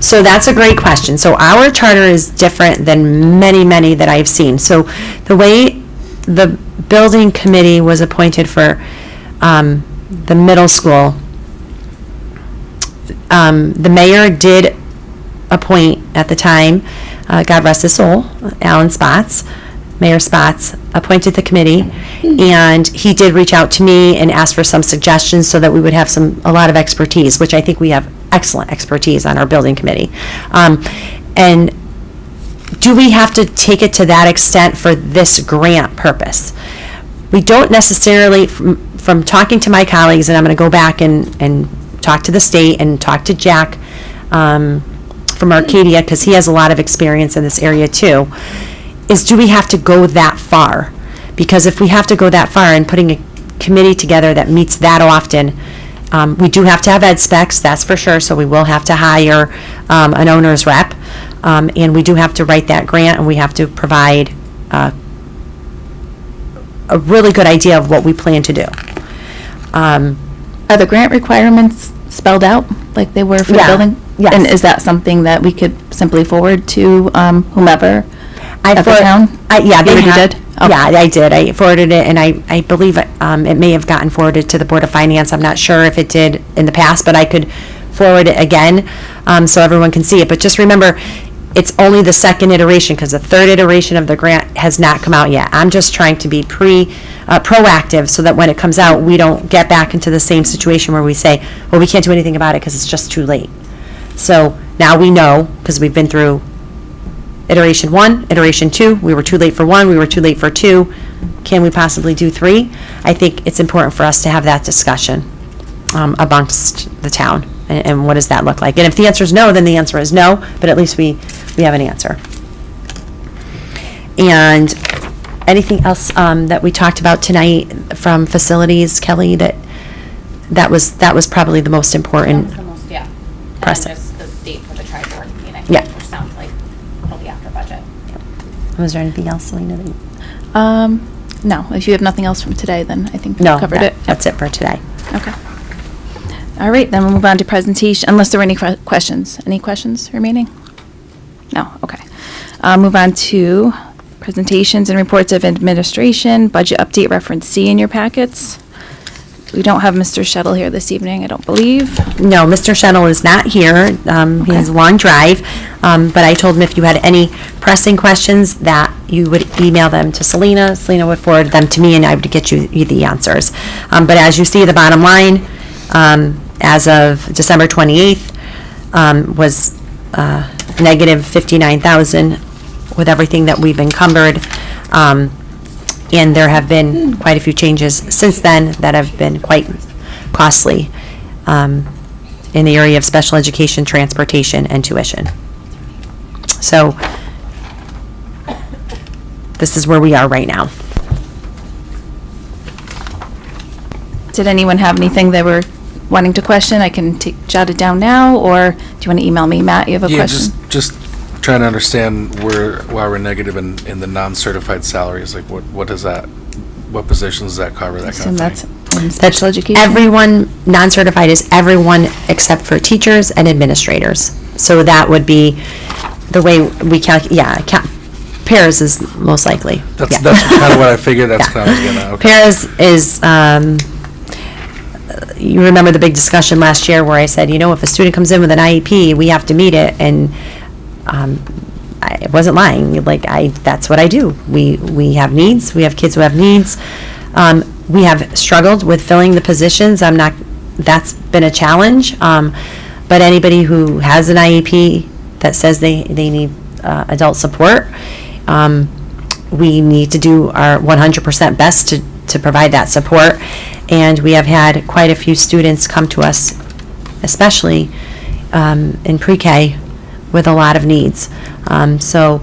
So that's a great question. So our charter is different than many that I've seen. So the way the building committee was appointed for the middle school, the mayor did appoint at the time, God rest his soul, Alan Spots, Mayor Spots, appointed the committee, and he did reach out to me and ask for some suggestions so that we would have a lot of expertise, which I think we have excellent expertise on our building committee. And do we have to take it to that extent for this grant purpose? We don't necessarily, from talking to my colleagues, and I'm going to go back and talk to the state and talk to Jack from Arcadia, because he has a lot of experience in this area too, is do we have to go that far? Because if we have to go that far and putting a committee together that meets that often, we do have to have ed specs, that's for sure, so we will have to hire an owner's rep. And we do have to write that grant, and we have to provide a really good idea of what we plan to do.
Are the grant requirements spelled out like they were for the
Yeah,
building?
yes.
And is that something that we could simply forward to whomever at the
forward-
town?
Yeah, they
already
have.
did? Okay.
Yeah, I did. I forwarded it, and I believe it may have gotten forwarded to the Board of Finance. I'm not sure if it did in the past, but I could forward it again, so everyone can see it. But just remember, it's only the second iteration, because the third iteration of the grant has not come out yet. I'm just trying to be proactive, so that when it comes out, we don't get back into the same situation where we say, well, we can't do anything about it because it's just too late. So now we know, because we've been through iteration 1, iteration 2, we were too late for 1, we were too late for 2. Can we possibly do 3? I think it's important for us to have that discussion amongst the town, and what does that look like? And if the answer is no, then the answer is no, but at least we have an answer. And anything else that we talked about tonight from facilities, Kelly, that was probably the most important?
That was the most, yeah. And
Press
then
it.
just the date for the tri-board meeting,
Yeah.
which sounds like it'll be after budget.
Was there anything else, Selena? that you-
No, if you have nothing else from today, then I think we
No,
covered
that-
it.
that's it for today.
Okay. All right, then we'll move on to presentation, unless there were any questions. Any questions remaining? No, okay. Move on to presentations and reports of administration, budget update reference C in your packets. We don't have Mr. Shuttle here this evening, I don't believe.
No, Mr. Shuttle is not here. He has a long drive. But I told him if you had any pressing questions, that you would email them to Selena. Selena would forward them to me, and I would get you the answers. But as you see, the bottom line, as of December 28th, was negative 59,000 with everything that we've encumbered. And there have been quite a few changes since then that have been quite costly in the area of special education, transportation, and tuition. So this is where we are right now.
Did anyone have anything they were wanting to question? I can jot it down now, or do you want to email me? Matt, you have a
Yeah,
question?
just trying to understand why we're negative in the non-certified salaries. Like, what does that, what positions does that cover, that
Assume
kind of
that's
thing?
in special education?
Everyone, non-certified is everyone except for teachers and administrators. So that would be the way we pairs is most likely.
That's
Yeah.
kind of what I figured, that's
Yeah.
kind of what I was getting at, okay.
Pairs is, you remember the big discussion last year where I said, if a student comes in with an IEP, we have to meet it, and I wasn't lying. That's what I do. We have needs. We have kids who have needs. We have struggled with filling the positions. That's been a challenge. But anybody who has an IEP that says they need adult support, we need to do our 100% best to provide that support. And we have had quite a few students come to us, especially in pre-K, with a lot of needs. So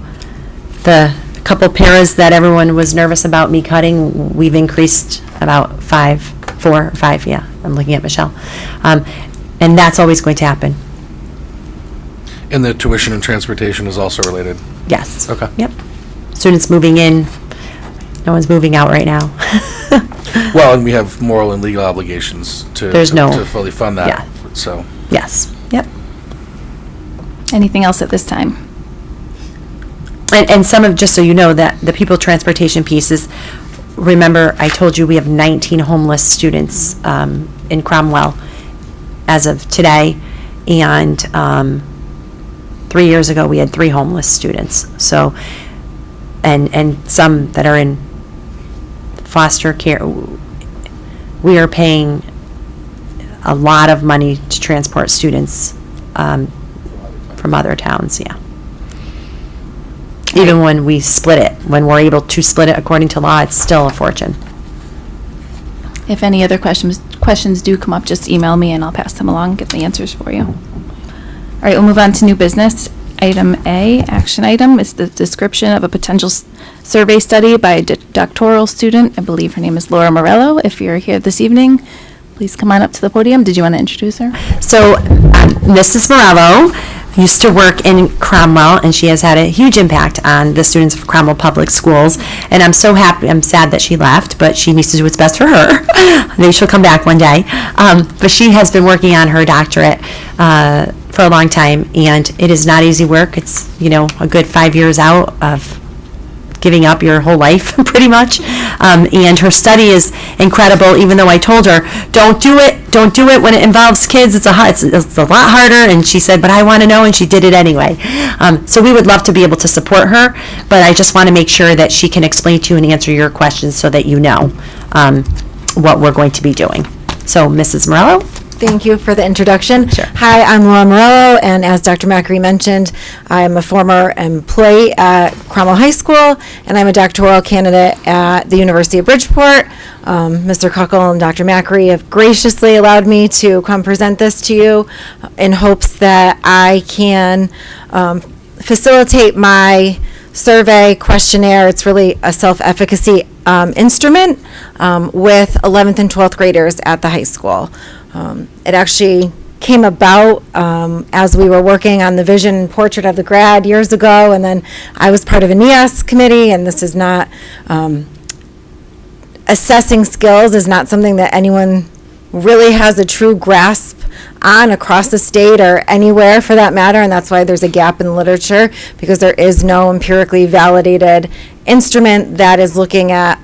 the couple paras that everyone was nervous about me cutting, we've increased about 4 or 5, yeah, I'm looking at Michelle. And that's always going to happen.
And the tuition and transportation is also related?
Yes.
Okay.
Yep. Students moving in, no one's moving out right now.
Well, and we have moral and legal obligations to fully fund that,
Yeah.
so.
Yes, yep.
Anything else at this time?
And some of, just so you know, that the people transportation pieces, remember, I told you we have 19 homeless students in Cromwell as of today, and 3 years ago, we had 3 homeless students. So, and some that are in foster care. We are paying a lot of money to transport students from other towns, yeah. Even when we split it, when we're able to split it according to law, it's still a fortune.
If any other questions do come up, just email me and I'll pass them along and get the answers for you. All right, we'll move on to new business. Item A, action item, is the description of a potential survey study by a doctoral student. I believe her name is Laura Morello. If you're here this evening, please come on up to the podium. Did you want to introduce her?
So, Mrs. Morello used to work in Cromwell, and she has had a huge impact on the students of Cromwell Public Schools. And I'm so happy, I'm sad that she left, but she needs to do what's best for her. Maybe she'll come back one day. But she has been working on her doctorate for a long time, and it is not easy work. It's, a good 5 years out of giving up your whole life, pretty much. And her study is incredible, even though I told her, don't do it when it involves kids. It's a lot harder. And she said, but I want to know, and she did it anyway. So we would love to be able to support her, but I just want to make sure that she can explain to you and answer your questions so that you know what we're going to be doing. So, Mrs. Morello?
Thank you for the introduction.
Sure.
Hi, I'm Laura Morello, and as Dr. Macri mentioned, I'm a former employee at Cromwell High School, and I'm a doctoral candidate at the University of Bridgeport. Mr. Kuckel and Dr. Macri have graciously allowed me to come present this to you in hopes that I can facilitate my survey questionnaire. It's really a self-efficacy instrument with 11th and 12th graders at the high school. It actually came about as we were working on the vision portrait of the grad years ago, and then I was part of a NEAS committee, and this is not, assessing skills is not something that anyone really has a true grasp on across the state or anywhere for that matter, and that's why there's a gap in literature, because there is no empirically validated instrument that is looking at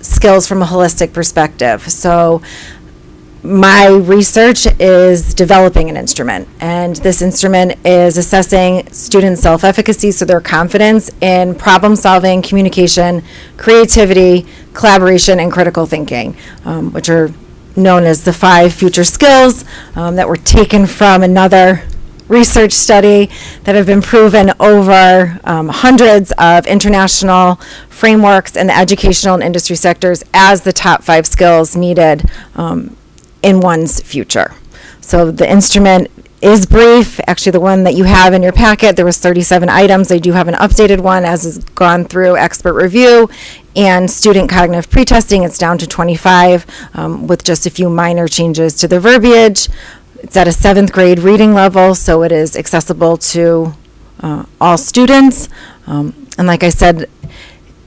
skills from a holistic perspective. So my research is developing an instrument, and this instrument is assessing student self-efficacy, so their confidence in problem-solving, communication, creativity, collaboration, and critical thinking, which are known as the 5 future skills that were taken from another research study that have been proven over hundreds of international frameworks in the educational and industry sectors as the top 5 skills needed in one's future. So the instrument is brief. Actually, the one that you have in your packet, there was 37 items. I do have an updated one as has gone through expert review and student cognitive pretesting. It's down to 25 with just a few minor changes to the verbiage. It's at a 7th grade reading level, so it is accessible to all students. And like I said,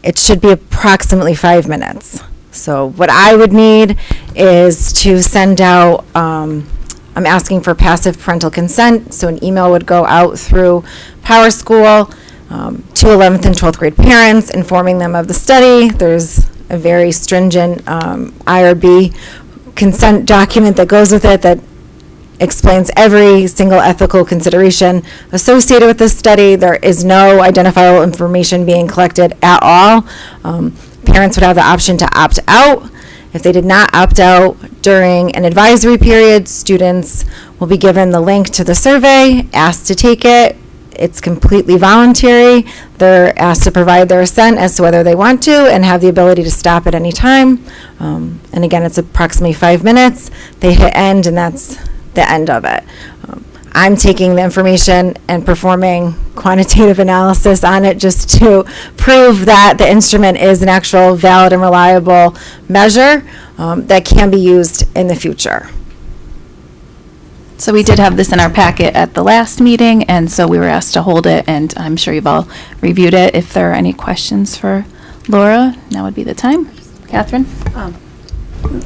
it should be approximately 5 minutes. So what I would need is to send out, I'm asking for passive parental consent, so an email would go out through Power School to 11th and 12th grade parents, informing them of the study. There's a very stringent IRB consent document that goes with it that explains every single ethical consideration associated with this study. There is no identifiable information being collected at all. Parents would have the option to opt out. If they did not opt out during an advisory period, students will be given the link to the survey, asked to take it. It's completely voluntary. They're asked to provide their assent as to whether they want to and have the ability to stop at any time. And again, it's approximately 5 minutes. They hit end, and that's the end of it. I'm taking the information and performing quantitative analysis on it just to prove that the instrument is an actual valid and reliable measure that can be used in the future.
So we did have this in our packet at the last meeting, and so we were asked to hold it, and I'm sure you've all reviewed it. If there are any questions for Laura, now would be the time. Catherine?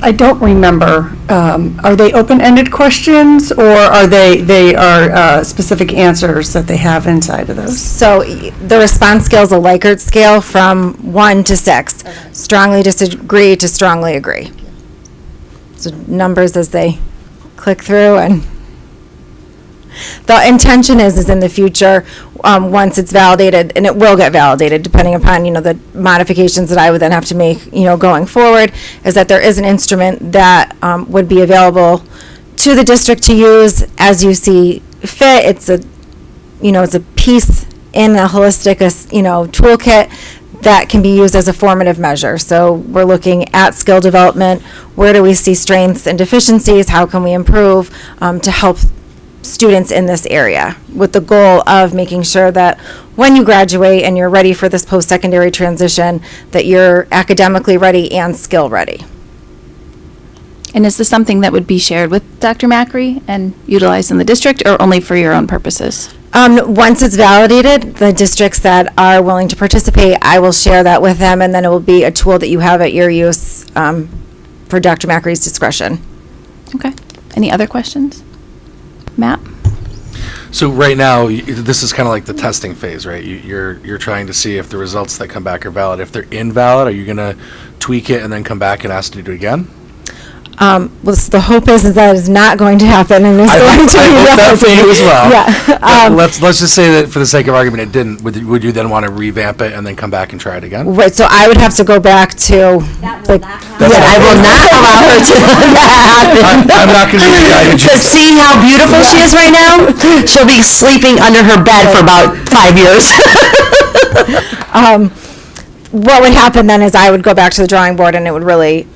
I don't remember. Are they open-ended questions, or are they are specific answers that they have inside of those?
So the response scale is a Likert scale from 1 to 6. Okay. Strongly disagree to strongly agree. So numbers as they click through, and the intention is in the future, once it's validated, and it will get validated depending upon, the modifications that I would then have to make, going forward, is that there is an instrument that would be available to the district to use as you see fit. It's a piece in a holistic, toolkit that can be used as a formative measure. So we're looking at skill development. Where do we see strengths and deficiencies? How can we improve to help students in this area, with the goal of making sure that when you graduate and you're ready for this post-secondary transition, that you're academically ready and skill ready.
And is this something that would be shared with Dr. Macri and utilized in the district, or only for your own purposes?
Once it's validated, the districts that are willing to participate, I will share that with them, and then it will be a tool that you have at your use for Dr. Macri's discretion.
Okay. Any other questions? Matt?
So right now, this is kind of like the testing phase, right? You're trying to see if the results that come back are valid. If they're invalid, are you going to tweak it and then come back and ask to do it again?
Well, the hope is that it's not going to happen, and it's
I
going
hope
to be
that for you as well.
Yeah.
But let's just say that for the sake of argument, it didn't. Would you then want to revamp it and then come back and try it again?
Right, so I would have to go back to, like,
I will not allow her to let that happen.
I'm not going to be the guy
To see how beautiful she is right now, she'll be sleeping under her bed for about 5 years.
what would happen then is I would go back to the drawing board, and it would really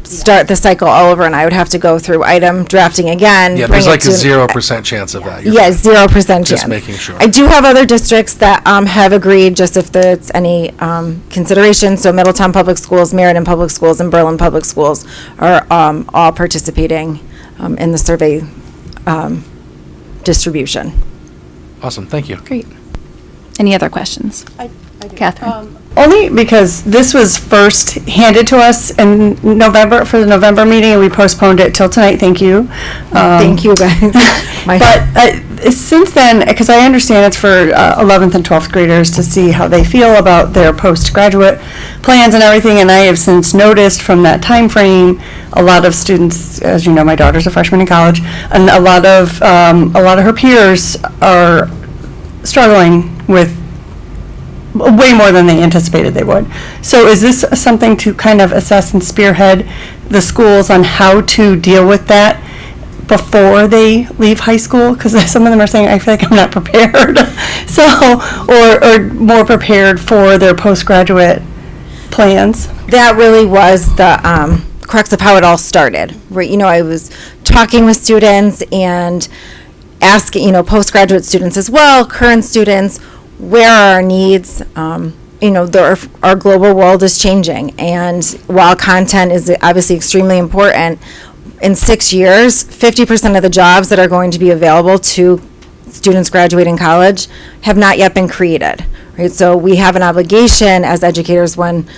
start the cycle all over, and I would have to go through item drafting again.
Yeah,
bring
there's like
it
a
to-
0% chance of that. You're
Yeah,
right.
0% chance.
Just making sure.
I do have other districts that have agreed, just if there's any consideration. So Middletown Public Schools, Meriden Public Schools, and Berlin Public Schools are all participating in the survey distribution.
Awesome, thank you.
Great. Any other questions? Catherine?
Only because this was first handed to us in November, for the November meeting, and we postponed it till tonight, thank you.
Thank you, guys.
But since then, because I understand it's for 11th and 12th graders to see how they feel about their postgraduate plans and everything, and I have since noticed from that time frame, a lot of students, as you know, my daughter's a freshman in college, and a lot of her peers are struggling with way more than they anticipated they would. So is this something to kind of assess and spearhead the schools on how to deal with that before they leave high school? Because some of them are saying, I feel like I'm not prepared. So, or more prepared for their postgraduate plans.
That really was the crux of how it all started, right? You know, I was talking with students and asking, you know, postgraduate students as well, current students, where are our needs? You know, our global world is changing, and while content is obviously extremely important, in 6 years, 50% of the jobs that are going to be available to students graduating college have not yet been created, right? So we have an obligation as educators when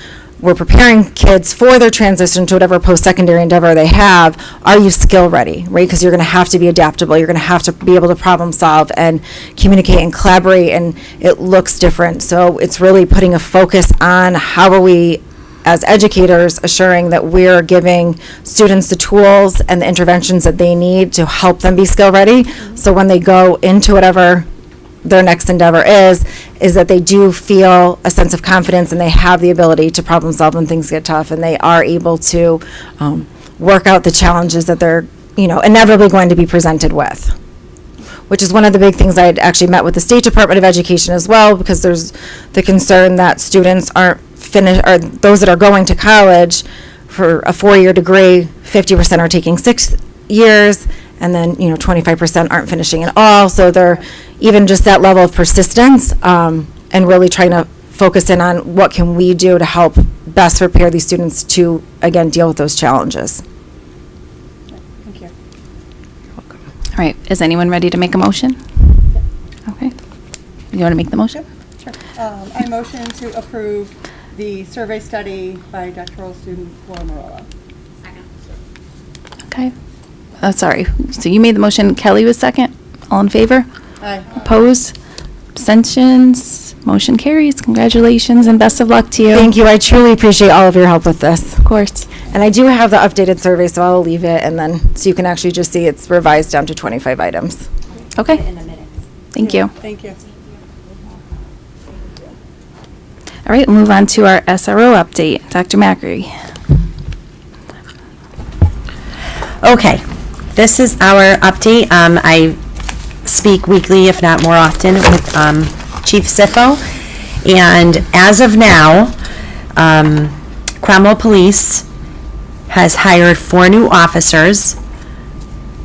we're preparing kids for their transition to whatever post-secondary endeavor they have. Are you skill ready, right? Because you're going to have to be adaptable. You're going to have to be able to problem solve and communicate and collaborate, and it looks different. So it's really putting a focus on how are we, as educators, assuring that we're giving students the tools and the interventions that they need to help them be skill ready. So when they go into whatever their next endeavor is that they do feel a sense of confidence, and they have the ability to problem solve when things get tough, and they are able to work out the challenges that they're, you know, inevitably going to be presented with. Which is one of the big things I had actually met with the State Department of Education as well, because there's the concern that students aren't finished, or those that are going to college for a 4-year degree, 50% are taking 6 years, and then, you know, 25% aren't finishing at all. So they're even just that level of persistence, and really trying to focus in on what can we do to help best prepare these students to, again, deal with those challenges.
Thank you.
All right, is anyone ready to make a motion? Okay. You want to make the motion?
Sure. I motion to approve the survey study by doctoral student Laura Marola.
Okay. Sorry. So you made the motion. Kelly was second. All in favor?
Aye.
Opposed? Abstentions? Motion carries. Congratulations and best of luck to you.
Thank you. I truly appreciate all of your help with this.
Of course.
And I do have the updated survey, so I'll leave it, and then, so you can actually just see it's revised down to 25 items.
Okay. Thank you.
Thank you.
All right, we'll move on to our SRO update. Dr. Macri.
Okay, this is our update. I speak weekly, if not more often, with Chief Siffo. And as of now, Cromwell Police has hired 4 new officers.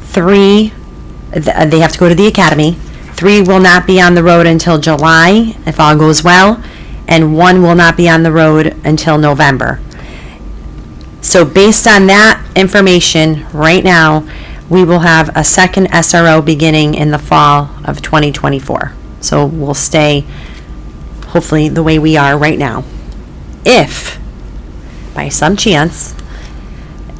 3, they have to go to the academy. 3 will not be on the road until July, if all goes well, and 1 will not be on the road until November. So based on that information, right now, we will have a second SRO beginning in the fall of 2024. So we'll stay, hopefully, the way we are right now. If, by some chance,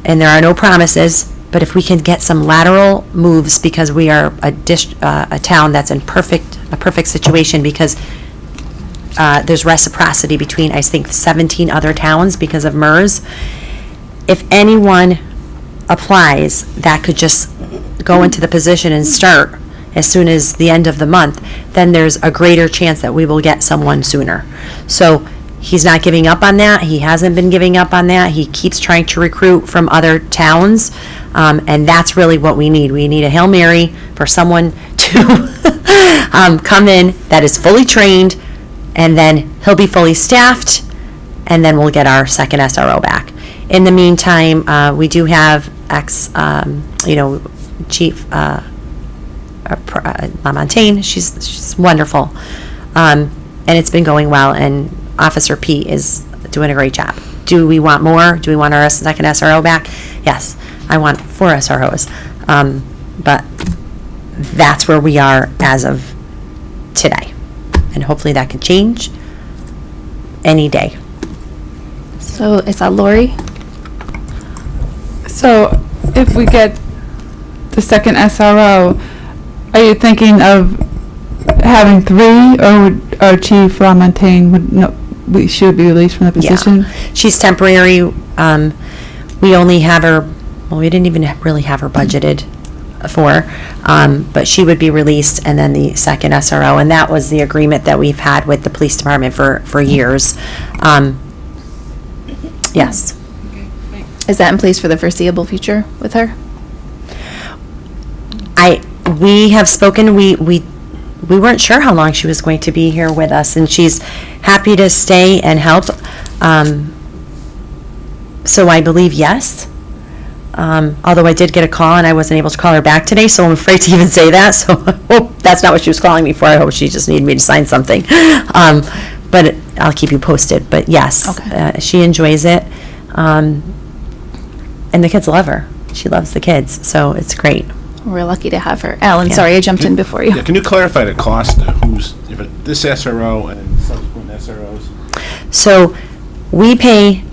and there are no promises, but if we can get some lateral moves, because we are a town that's in a perfect situation, because there's reciprocity between, I think, 17 other towns because of MERS. If anyone applies, that could just go into the position and start as soon as the end of the month, then there's a greater chance that we will get someone sooner. So he's not giving up on that. He hasn't been giving up on that. He keeps trying to recruit from other towns, and that's really what we need. We need a Hail Mary for someone to come in that is fully trained, and then he'll be fully staffed, and then we'll get our second SRO back. In the meantime, we do have Chief LaMontagne. She's wonderful, and it's been going well. And Officer Pete is doing a great job. Do we want more? Do we want our second SRO back? Yes, I want 4 SROs, but that's where we are as of today, and hopefully that can change any day.
So is that Lori?
So if we get the second SRO, are you thinking of having 3, or would Chief LaMontagne should be released from the position?
Yeah. She's temporary. We only have her, well, we didn't even really have her budgeted for, but she would be released, and then the second SRO, and that was the agreement that we've had with the police department for years. Yes.
Is that in place for the foreseeable future with her?
We have spoken, we weren't sure how long she was going to be here with us, and she's happy to stay and help. So I believe yes. Although I did get a call and I wasn't able to call her back today, so I'm afraid to even say that. So that's not what she was calling me for. I hope she just needed me to sign something. But I'll keep you posted. But yes,
Okay.
She enjoys it. And the kids love her. She loves the kids, so it's great.
We're lucky to have her. Alan,
Yeah.
sorry, I jumped in before you.
Yeah, can you clarify the cost, this SRO and subsequent SROs?
So we pay,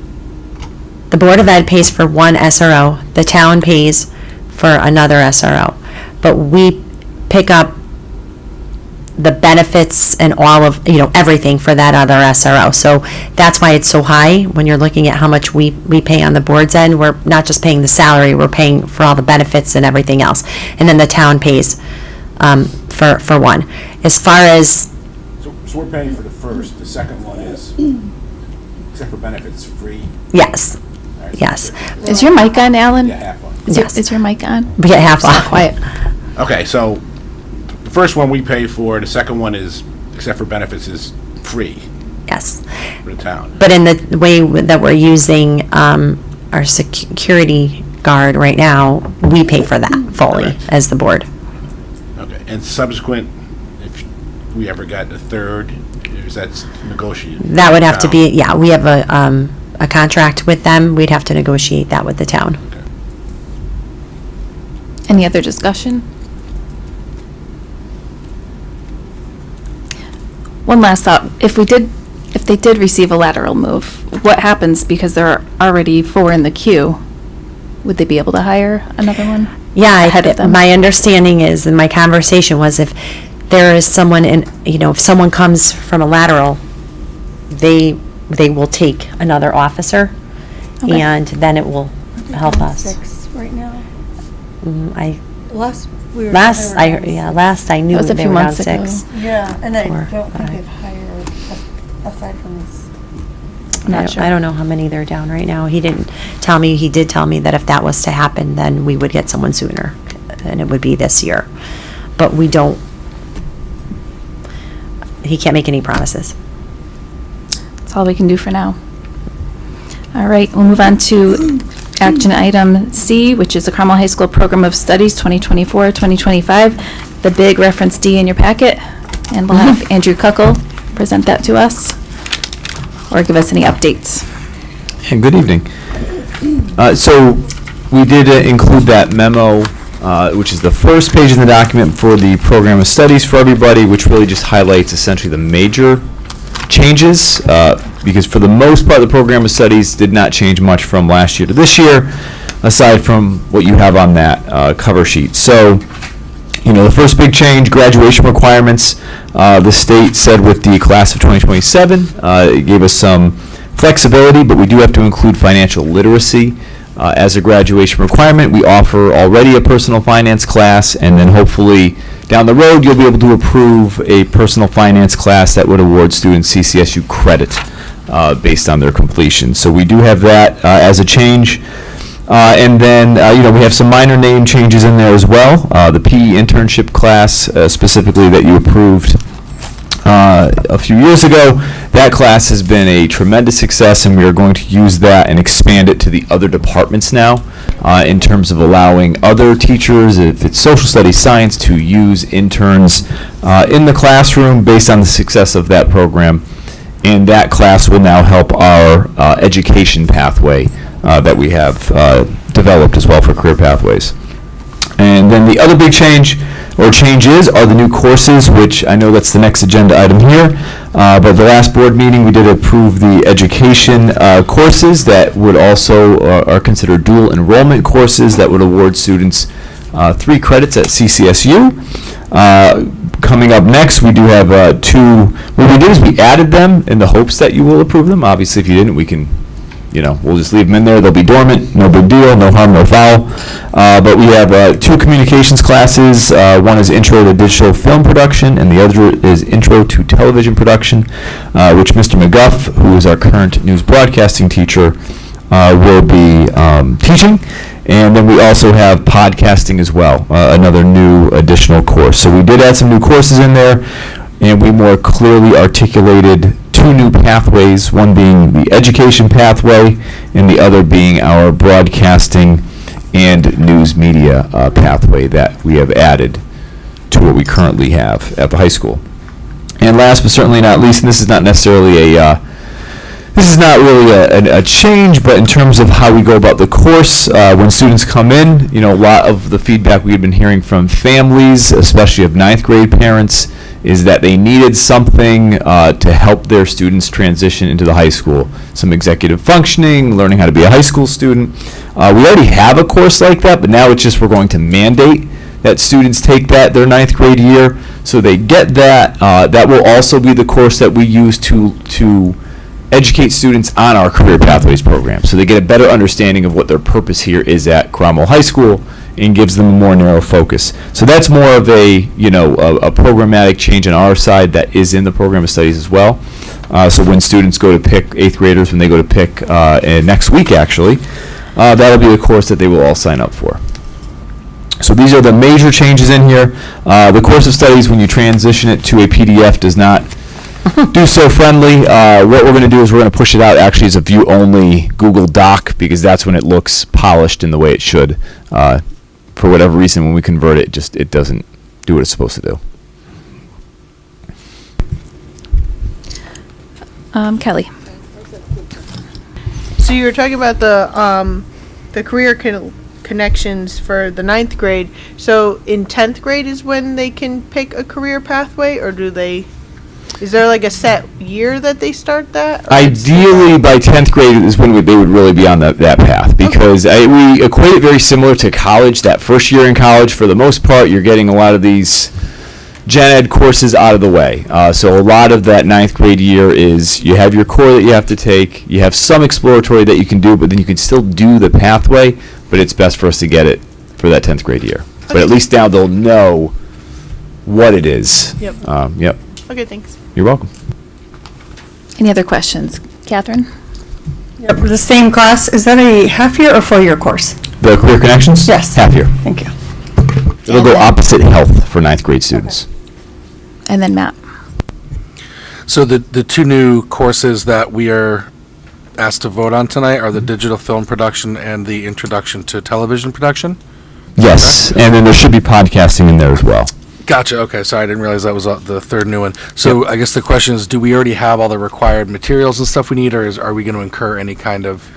the Board of Ed pays for one SRO, the town pays for another SRO. But we pick up the benefits and all of, everything for that other SRO. So that's why it's so high when you're looking at how much we pay on the board's end. We're not just paying the salary, we're paying for all the benefits and everything else. And then the town pays for one. As far as,
So we're paying for the first, the second one is, except for benefits, free?
yes,
All right, so
yes,
Is your mic on, Alan?
Yeah, half on.
yes.
Is your mic on?
We get half
It's not
off.
quiet.
Okay, so the first one we pay for, the second one is, except for benefits, is free
Yes.
for the town.
But in the way that we're using our security guard right now, we pay for that fully
Correct.
as the board.
Okay, and subsequent, if we ever got a third, is that negotiated?
That would have to be,
Town?
yeah, we have a contract with them. We'd have to negotiate that with the town.
Any other discussion? One last thought. If they did receive a lateral move, what happens because there are already 4 in the queue? Would they be able to hire another one?
Yeah,
Ahead of them.
my understanding is, and my conversation was, if there is someone if someone comes from a lateral, they will take another officer,
Okay.
and then it will help us.
6 right now.
Last I knew
That was a
they
few
were down
months ago.
6.
Yeah, and I
4,
don't think
5.
they've hired, aside from this.
I'm not sure.
I don't know how many they're down right now. He didn't tell me. He did tell me that if that was to happen, then we would get someone sooner, and it would be this year. But we don't. He can't make any promises.
That's all we can do for now. All right, we'll move on to action item C, which is the Cromwell High School Program of Studies 2024-2025, the big reference D in your packet. And we'll have Andrew Kuckel present that to us, or give us any updates.
And good evening. So we did include that memo which is the first page in the document for the program of studies for everybody, which really just highlights essentially the major changes, because for the most part, the program of studies did not change much from last year to this year, aside from what you have on that cover sheet. So, the first big change, graduation requirements. The state said with the class of 2027, it gave us some flexibility, but we do have to include financial literacy as a graduation requirement. We offer already a personal finance class, and then hopefully down the road you'll be able to approve a personal finance class that would award students CCSU credit based on their completion. So we do have that as a change. And then, we have some minor name changes in there as well. The PE internship class, specifically that you approved a few years ago, that class has been a tremendous success, and we are going to use that and expand it to the other departments now in terms of allowing other teachers, if it's social studies, science, to use interns in the classroom based on the success of that program. And that class will now help our education pathway that we have developed as well for career pathways. And then the other big changes are the new courses, which I know that's the next agenda item here. But the last board meeting, we did approve the education courses that would also are considered dual enrollment courses that would award students 3 credits at CCSU. Coming up next, we do have 2. What we did is we added them in the hopes that you will approve them. Obviously, if you didn't, we can, we'll just leave them in there. They'll be dormant. No big deal. No harm, no foul. But we have 2 communications classes. One is Intro to Digital Film Production, and the other is Intro to Television Production, which Mr. McGuff, who is our current news broadcasting teacher, will be teaching. And then we also have podcasting as well, another new additional course. So we did add some new courses in there, and we more clearly articulated 2 new pathways, one being the education pathway and the other being our broadcasting and news media pathway that we have added to what we currently have at the high school. And last but certainly not least, and this is not necessarily a change, but in terms of how we go about the course, when students come in, a lot of the feedback we've been hearing from families, especially of 9th grade parents, is that they needed something to help their students transition into the high school. Some executive functioning, learning how to be a high school student. We already have a course like that, but now it's just we're going to mandate that students take that their 9th grade year, so they get that. That will also be the course that we use to educate students on our Career Pathways program, so they get a better understanding of what their purpose here is at Cromwell High School, and gives them a more narrow focus. So that's more of a programmatic change on our side that is in the program of studies as well. So when students go to pick, 8th graders, when they go to pick next week actually, that'll be the course that they will all sign up for. So these are the major changes in here. The course of studies, when you transition it to a PDF, does not do so friendly. What we're going to do is we're going to push it out actually as a view-only Google Doc, because that's when it looks polished in the way it should. For whatever reason, when we convert it, it doesn't do what it's supposed to do.
Kelly.
So you were talking about the career connections for the 9th grade. So in 10th grade is when they can pick a career pathway, or is there like a set year that they start that?
Ideally, by 10th grade is when they would really be on that path, because we equate it very similar to college. That first year in college, for the most part, you're getting a lot of these gen ed courses out of the way. So a lot of that 9th grade year is you have your core that you have to take, you have some exploratory that you can do, but then you can still do the pathway, but it's best for us to get it for that 10th grade year. Okay. But at least now they'll know what it is.
Yep.
Yep.
Okay, thanks.
You're welcome.
Any other questions? Catherine?
Yep, the same class. Is that a half-year or full-year course?
The Career Connections?
Yes.
Half year.
Thank you.
It'll go opposite health for 9th grade students.
Okay. And then Matt.
So the 2 new courses that we are asked to vote on tonight are the digital film production and the introduction to television production?
Yes, and then there should be podcasting in there as well.
Gotcha. Okay, sorry, I didn't realize that was the 3rd new one. So I guess the question is, do we already have all the required materials and stuff we need, or are we going to incur any kind of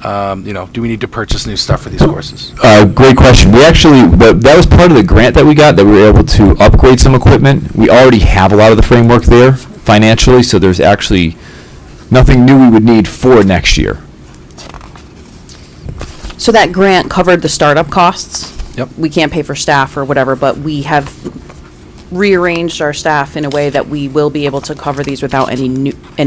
Do we need to purchase new stuff for these courses?
Great question. We actually, that was part of the grant that we got, that we were able to upgrade some equipment. We already have a lot of the framework there financially, so there's actually nothing new we would need for next year.
So that grant covered the startup costs?
Yep.
We can't pay for staff or whatever, but we have rearranged our staff in a way that we will be able to cover these without any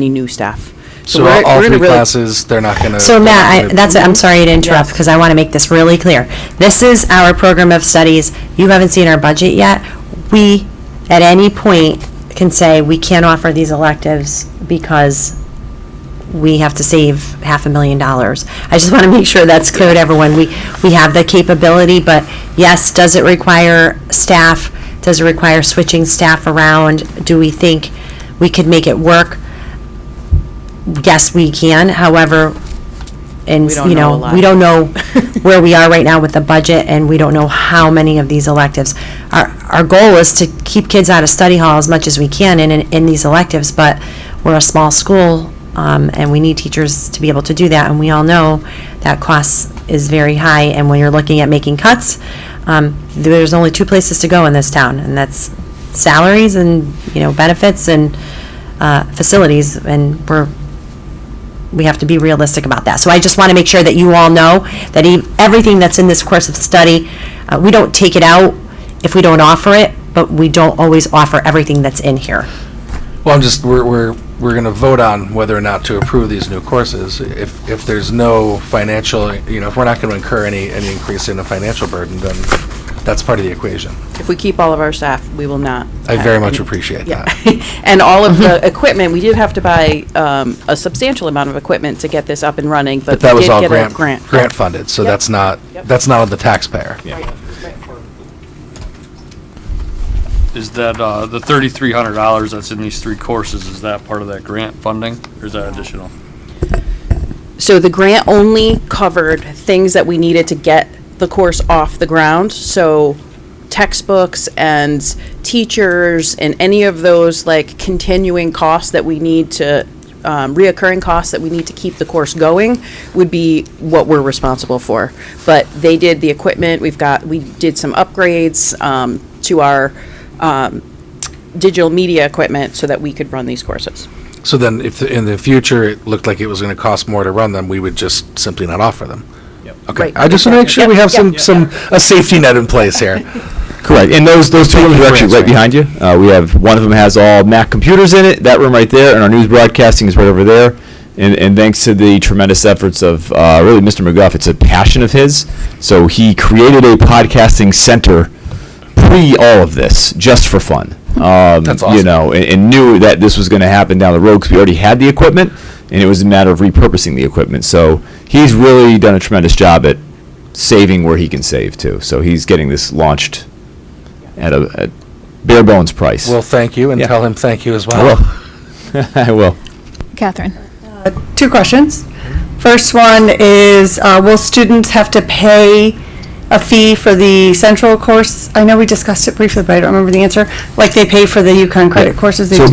new staff.
So
we're-
all
we're in a
three
really-
classes, they're not going to.
So Matt, I'm sorry to interrupt, because I want to make this really clear. This is our program of studies. You haven't seen our budget yet. We, at any point, can say we can't offer these electives because we have to save $500,000. I just want to make sure that's clear to everyone. We have the capability, but yes, does it require staff? Does it require switching staff around? Do we think we could make it work? Yes, we can. However, and
We don't know a lot.
we don't know where we are right now with the budget, and we don't know how many of these electives. Our goal is to keep kids out of study hall as much as we can in these electives, but we're a small school, and we need teachers to be able to do that, and we all know that cost is very high, and when you're looking at making cuts, there's only two places to go in this town, and that's salaries and, benefits and facilities, and we have to be realistic about that. So I just want to make sure that you all know that everything that's in this course of study, we don't take it out if we don't offer it, but we don't always offer everything that's in here.
Well, we're going to vote on whether or not to approve these new courses. If there's no financial, if we're not going to incur any increase in the financial burden, then that's part of the equation.
If we keep all of our staff, we will not.
I
have
very much
any-
appreciate
Yeah.
that.
And all of the equipment, we did have to buy a substantial amount of equipment to get this up and running,
But
but
that
we
was
did
all
get a grant.
grant funded, so
Yep.
that's not on the taxpayer.
Is that, the $3,300 that's in these three courses, is that part of that grant funding, or is that additional?
So the grant only covered things that we needed to get the course off the ground, so textbooks and teachers and any of those like continuing costs that we need to, reoccurring costs that we need to keep the course going would be what we're responsible for. But they did the equipment, we did some upgrades to our digital media equipment so that we could run these courses.
So then if in the future it looked like it was going to cost more to run them, we would just simply not offer them? Okay.
Right.
I just want to make sure we have
Yep.
a safety net in place here.
Correct, and those two rooms are actually right behind you. We have, one of them has all Mac computers in it, that room right there, and our news broadcasting is right over there. And thanks to the tremendous efforts of really Mr. McGuff, it's a passion of his. So he created a podcasting center pre all of this, just for fun.
That's awesome.
And knew that this was going to happen down the road because we already had the equipment, and it was a matter of repurposing the equipment. So he's really done a tremendous job at saving where he can save too. So he's getting this launched at a bare bones price.
Well, thank you, and tell him thank you as
I
well.
will. I will.
Catherine.
Two questions. First one is, will students have to pay a fee for the central course? I know we discussed it briefly, but I don't remember the answer. Like they pay for the Yukon credit courses?
So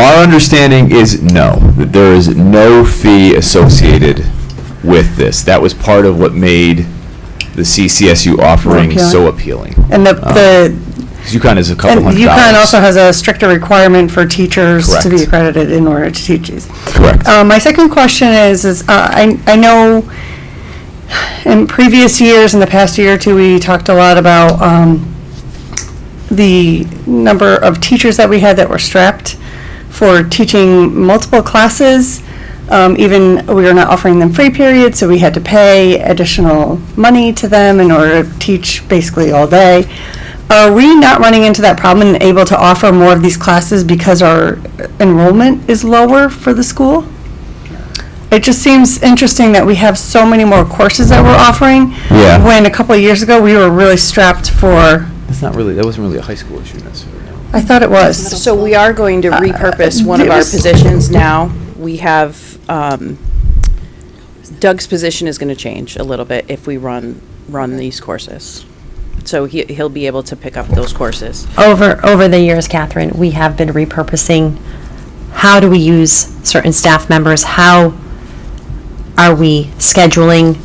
our understanding is no, that there is no fee associated with this. That was part of what made the CCSU offering
appealing.
so appealing.
And the
'Cause UConn is a couple
and
$100.
UConn also has a stricter requirement for teachers to be
Correct.
accredited in order to teach these.
Correct.
My second question is I know in previous years, in the past year or two, we talked a lot about the number of teachers that we had that were strapped for teaching multiple classes. Even we were not offering them free periods, so we had to pay additional money to them in order to teach basically all day. Are we not running into that problem and able to offer more of these classes because our enrollment is lower for the school? It just seems interesting that we have so many more courses that we're offering.
Yeah.
When a couple of years ago, we were really strapped for,
That wasn't really a high school issue necessarily.
I thought it was.
So we are going to repurpose one of our positions now. We have, Doug's position is going to change a little bit if we run these courses. So he'll be able to pick up those courses.
Over the years, Catherine, we have been repurposing, how do we use certain staff members, how are we scheduling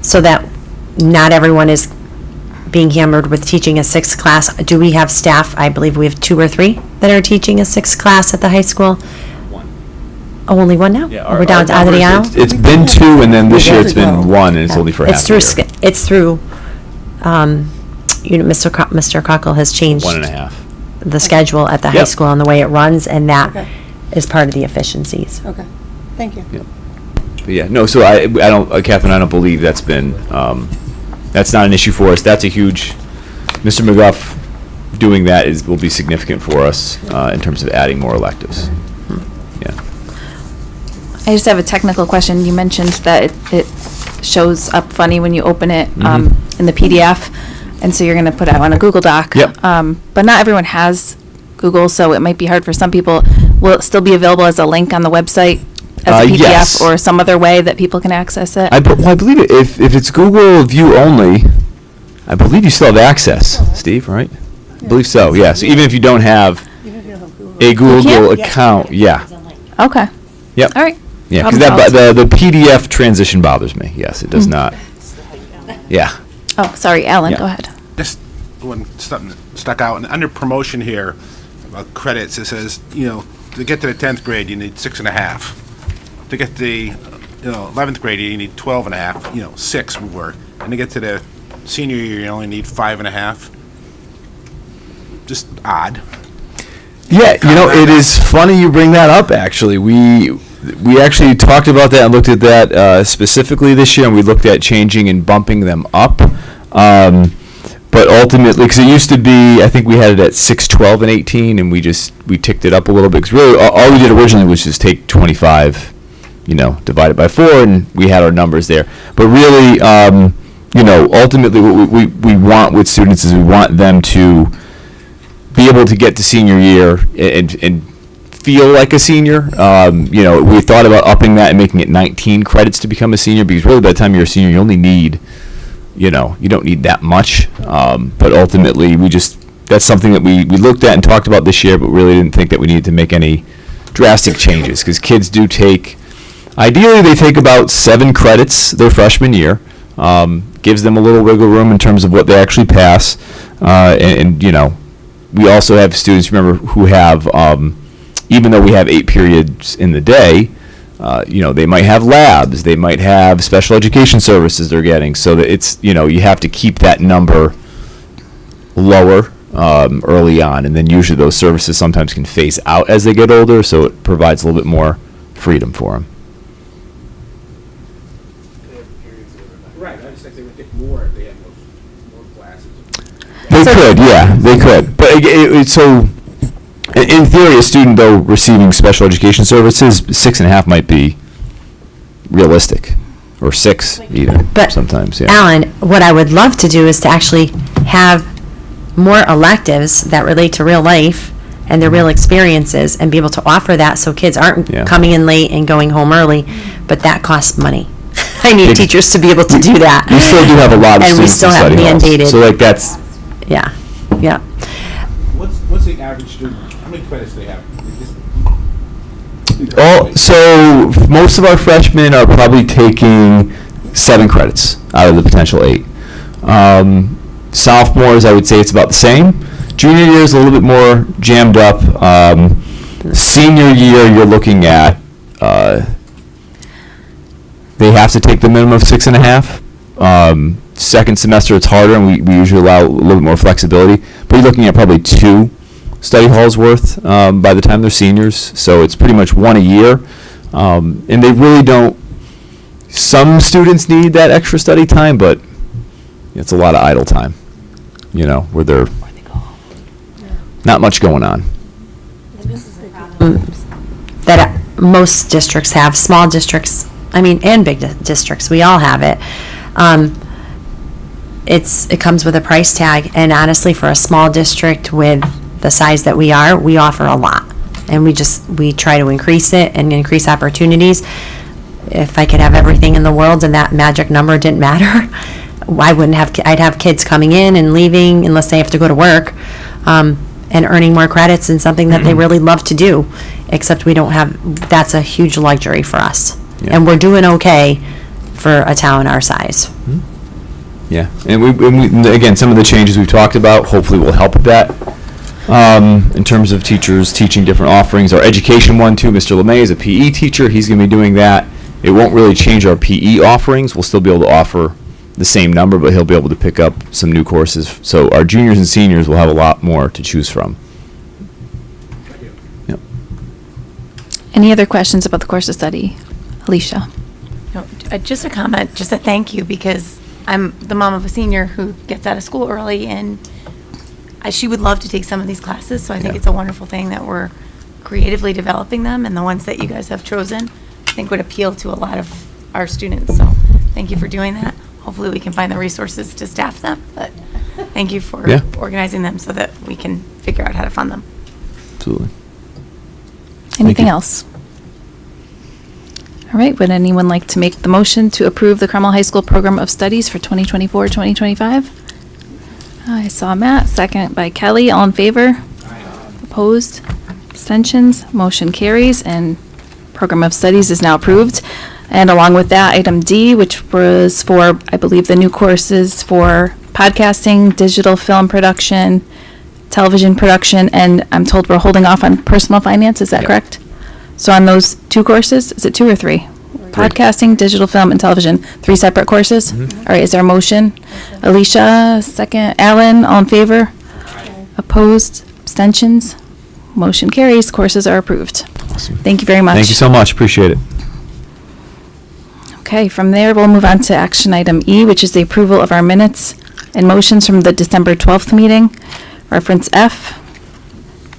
so that not everyone is being hammered with teaching a 6th class? Do we have staff, I believe we have 2 or 3 that are teaching a 6th class at the high school? Oh, only 1 now?
Yeah,
We're down to out of the aisle?
It's been 2, and then this year it's been 1, and it's only for half
It's
a
through,
year.
it's through, Mr. Cockle has changed
1.5.
the schedule at the high
Yep.
school and the way it runs, and that
Okay.
is part of the efficiencies.
Okay, thank you.
But yeah, no, so I don't, Catherine, I don't believe that's been, that's not an issue for us. That's a huge, Mr. McGuff doing that will be significant for us in terms of adding more electives. Yeah.
I just have a technical question. You mentioned that it shows up funny when you open it in the PDF, and so you're going to put it on a Google Doc.
Yep.
But not everyone has Google, so it might be hard for some people. Will it still be available as a link on the website, as a PDF,
yes.
or some other way that people can access it?
I believe if it's Google View only, I believe you still have access, Steve, right? I believe so, yeah. So even if you don't have a Google account, yeah.
Okay.
Yep.
All right.
Yeah, because
Problem
the PDF transition bothers me. Yes, it does not. Yeah.
Oh, sorry, Alan,
Yeah.
go ahead.
Just one something stuck out, and under promotion here, about credits, it says, to get to the 10th grade, you need 6.5. To get to the 11th grade, you need 12.5, 6 would work. And to get to the senior year, you only need 5.5. Just odd.
Yeah, it is funny you bring that up, actually. We actually talked about that and looked at that specifically this year, and we looked at changing and bumping them up. But ultimately, because it used to be, I think we had it at 6, 12, and 18, and we ticked it up a little bit. Because really, all we did originally was just take 25, divide it by 4, and we had our numbers there. But really, ultimately, what we want with students is we want them to be able to get to senior year and feel like a senior. We thought about upping that and making it 19 credits to become a senior, because really by the time you're a senior, you only need, you don't need that much. But ultimately, that's something that we looked at and talked about this year, but really didn't think that we needed to make any drastic changes, because kids do ideally they take about 7 credits their freshman year. Gives them a little wiggle room in terms of what they actually pass. We also have students, remember, who have, even though we have 8 periods in the day, they might have labs, they might have special education services they're getting, so that it's, you have to keep that number lower early on, and then usually those services sometimes can phase out as they get older, so it provides a little bit more freedom for them.
Right, I just think they would get more if they had more classes.
They could, yeah, they could. But so, in theory, a student, though, receiving special education services, 6.5 might be realistic, or 6 even,
But,
sometimes, yeah.
Alan, what I would love to do is to actually have more electives that relate to real life and their real experiences, and be able to offer that so kids aren't
Yeah.
coming in late and going home early, but that costs money. I need teachers to be able to do that.
We still do have a lot of
And we
students
still
in
have
study halls.
mandated.
So, that's,
Yeah, yeah.
What's the average student, how many credits do they have?
so most of our freshmen are probably taking 7 credits out of the potential 8. Sophomores, I would say it's about the same. Junior year is a little bit more jammed up. Senior year, you're looking at, they have to take the minimum of 6.5. Second semester, it's harder, and we usually allow a little bit more flexibility. But you're looking at probably 2 study halls worth by the time they're seniors. So it's pretty much 1 a year. And they really don't, some students need that extra study time, but it's a lot of idle time, where they're not much going on.
That most districts have, small districts, and big districts, we all have it. It comes with a price tag, and honestly, for a small district with the size that we are, we offer a lot. And we try to increase it and increase opportunities. If I could have everything in the world and that magic number didn't matter, I'd have kids coming in and leaving unless they have to go to work, and earning more credits in something that they really love to do, except we don't have, that's a huge luxury for us.
Yeah.
And we're doing okay for a town our size.
Yeah, and again, some of the changes we've talked about hopefully will help with that. In terms of teachers teaching different offerings, our education one too, Mr. LeMay is a PE teacher. He's going to be doing that. It won't really change our PE offerings. We'll still be able to offer the same number, but he'll be able to pick up some new courses. So our juniors and seniors will have a lot more to choose from. Yep.
Any other questions about the course of study? Alicia?
No, just a comment, just a thank you, because I'm the mom of a senior who gets out of school early, and she would love to take some of these classes, so I think it's a wonderful thing that we're creatively developing them, and the ones that you guys have chosen, I think would appeal to a lot of our students, so thank you for doing that. Hopefully we can find the resources to staff them, but thank you for organizing them so that we can figure out how to fund them.
Absolutely.
Anything else? All right, would anyone like to make the motion to approve the Cromwell High School Program of Studies for 2024-2025? I saw Matt, second by Kelly. All in favor? Opposed? Abstentions? Motion carries, and Program of Studies is now approved. And along with that, item D, which was for, I believe, the new courses for podcasting, digital film production, television production, and I'm told we're holding off on personal finance. Is that correct? So on those 2 courses, is it 2 or 3? Podcasting, digital film, and television, 3 separate courses? All right, is there a motion? Alicia, second. Alan, all in favor? Opposed? Abstentions? Motion carries. Courses are approved.
Awesome.
Thank you very much.
Thank you so much. Appreciate it.
Okay, from there, we'll move on to action item E, which is the approval of our minutes and motions from the December 12th meeting. Reference F.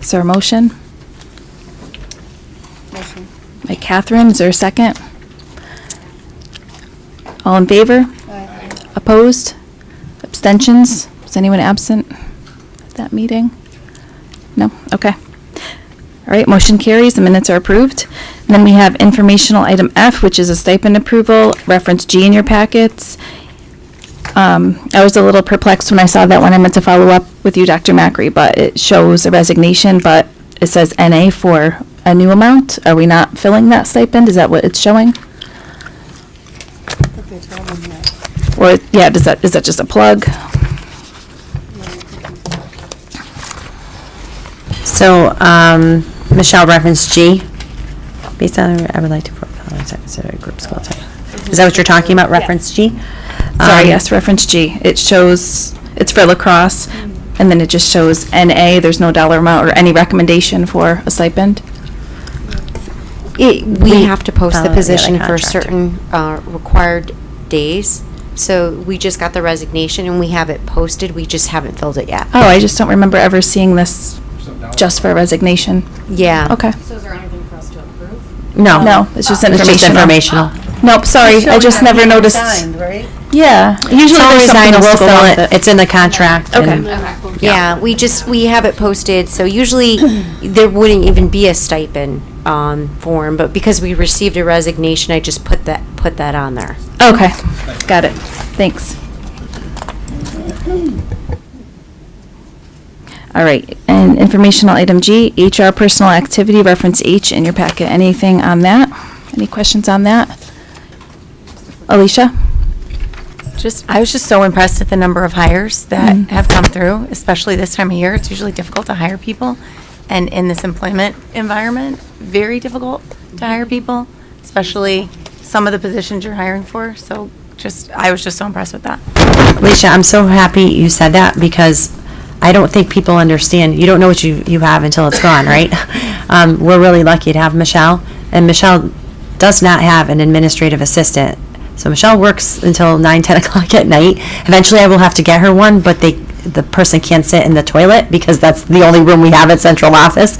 Is there a motion?
Motion.
By Catherine, is there a second? All in favor?
Aye.
Opposed? Abstentions? Is anyone absent at that meeting? No? Okay. All right, motion carries, the minutes are approved. And then we have informational item F, which is a stipend approval, reference G in your packets. I was a little perplexed when I saw that one. I meant to follow up with you, Dr. Macri, but it shows a resignation, but it says NA for a new amount. Are we not filling that stipend? Is that what it's showing? Or, yeah, is that just a plug?
So, Michelle referenced G. Based on, I would like to consider a group school type. Is that what you're talking about, reference G?
Sorry, yes, reference G. It shows, it's for lacrosse, and then it just shows NA. There's no dollar amount or any recommendation for a stipend.
We have to post the
follow the
position for
contract.
certain required days. So we just got the resignation and we have it posted. We just haven't filled it yet.
Oh, I just don't remember ever seeing this just for resignation.
Yeah.
Okay.
So is there anything for us to approve?
No.
No, it's just
It's just
informational.
informational.
Nope, sorry, I just never noticed.
Right?
Yeah, usually
Tell
there's something
resign,
else
we'll
to go
fill
along
it.
with
It's in the contract.
Okay.
and-
Yeah, we have it posted, so usually there wouldn't even be a stipend form, but because we received a resignation, I just put that on there.
Okay, got it. Thanks. All right, and informational item G, HR personal activity, reference H in your packet. Anything on that? Any questions on that? Alicia?
I was just so impressed at the number of hires that have come through, especially this time of year. It's usually difficult to hire people. And in this employment environment, very difficult to hire people, especially some of the positions you're hiring for. So I was just so impressed with that.
Alicia, I'm so happy you said that because I don't think people understand. You don't know what you have until it's gone, right? We're really lucky to have Michelle, and Michelle does not have an administrative assistant. So Michelle works until 9, 10 o'clock at night. Eventually I will have to get her one, but the person can't sit in the toilet because that's the only room we have at central office.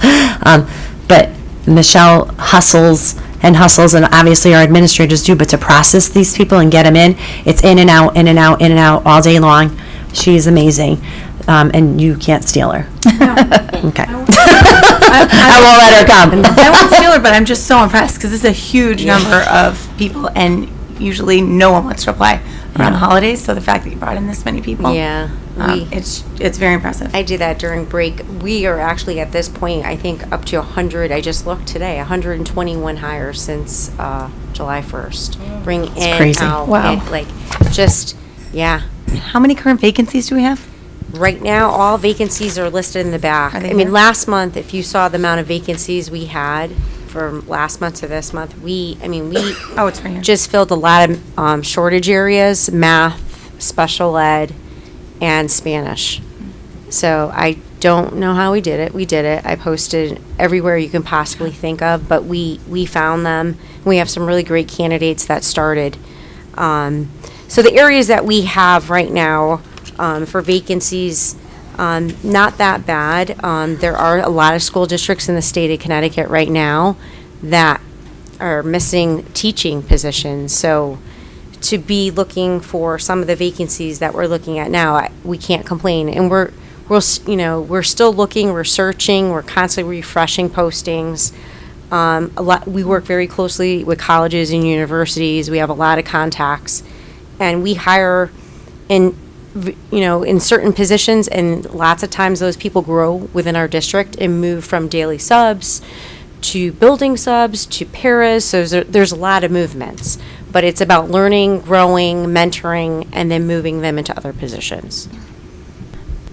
But Michelle hustles, and obviously our administrators do, but to process these people and get them in, it's in and out, in and out, in and out all day long. She's amazing. And you can't steal her. Okay. I won't let her come.
I won't steal her, but I'm just so impressed because this is a huge number of people, and usually no one wants to apply. around the
Yeah.
holidays, so the fact that you brought in this many people.
Yeah,
It's very impressive.
I did that during break. We are actually at this point, I think, up to 100. I just looked today, 121 hires since July 1st. Bring in,
crazy.
out,
Wow.
in, like, just, yeah.
How many current vacancies do we have?
Right now, all vacancies are listed in the back.
Are they
I mean,
here?
last month, if you saw the amount of vacancies we had from last month to this month, we
Oh, it's right here.
just filled a lot of shortage areas, math, special ed, and Spanish. So I don't know how we did it. We did it. I posted everywhere you can possibly think of, but we found them. We have some really great candidates that started. So the areas that we have right now for vacancies, not that bad. There are a lot of school districts in the state of Connecticut right now that are missing teaching positions. So to be looking for some of the vacancies that we're looking at now, we can't complain. And we're still looking, we're searching, we're constantly refreshing postings. We work very closely with colleges and universities. We have a lot of contacts, and we hire in certain positions, and lots of times those people grow within our district and move from daily subs to building subs to paras. So there's a lot of movements, but it's about learning, growing, mentoring, and then moving them into other positions.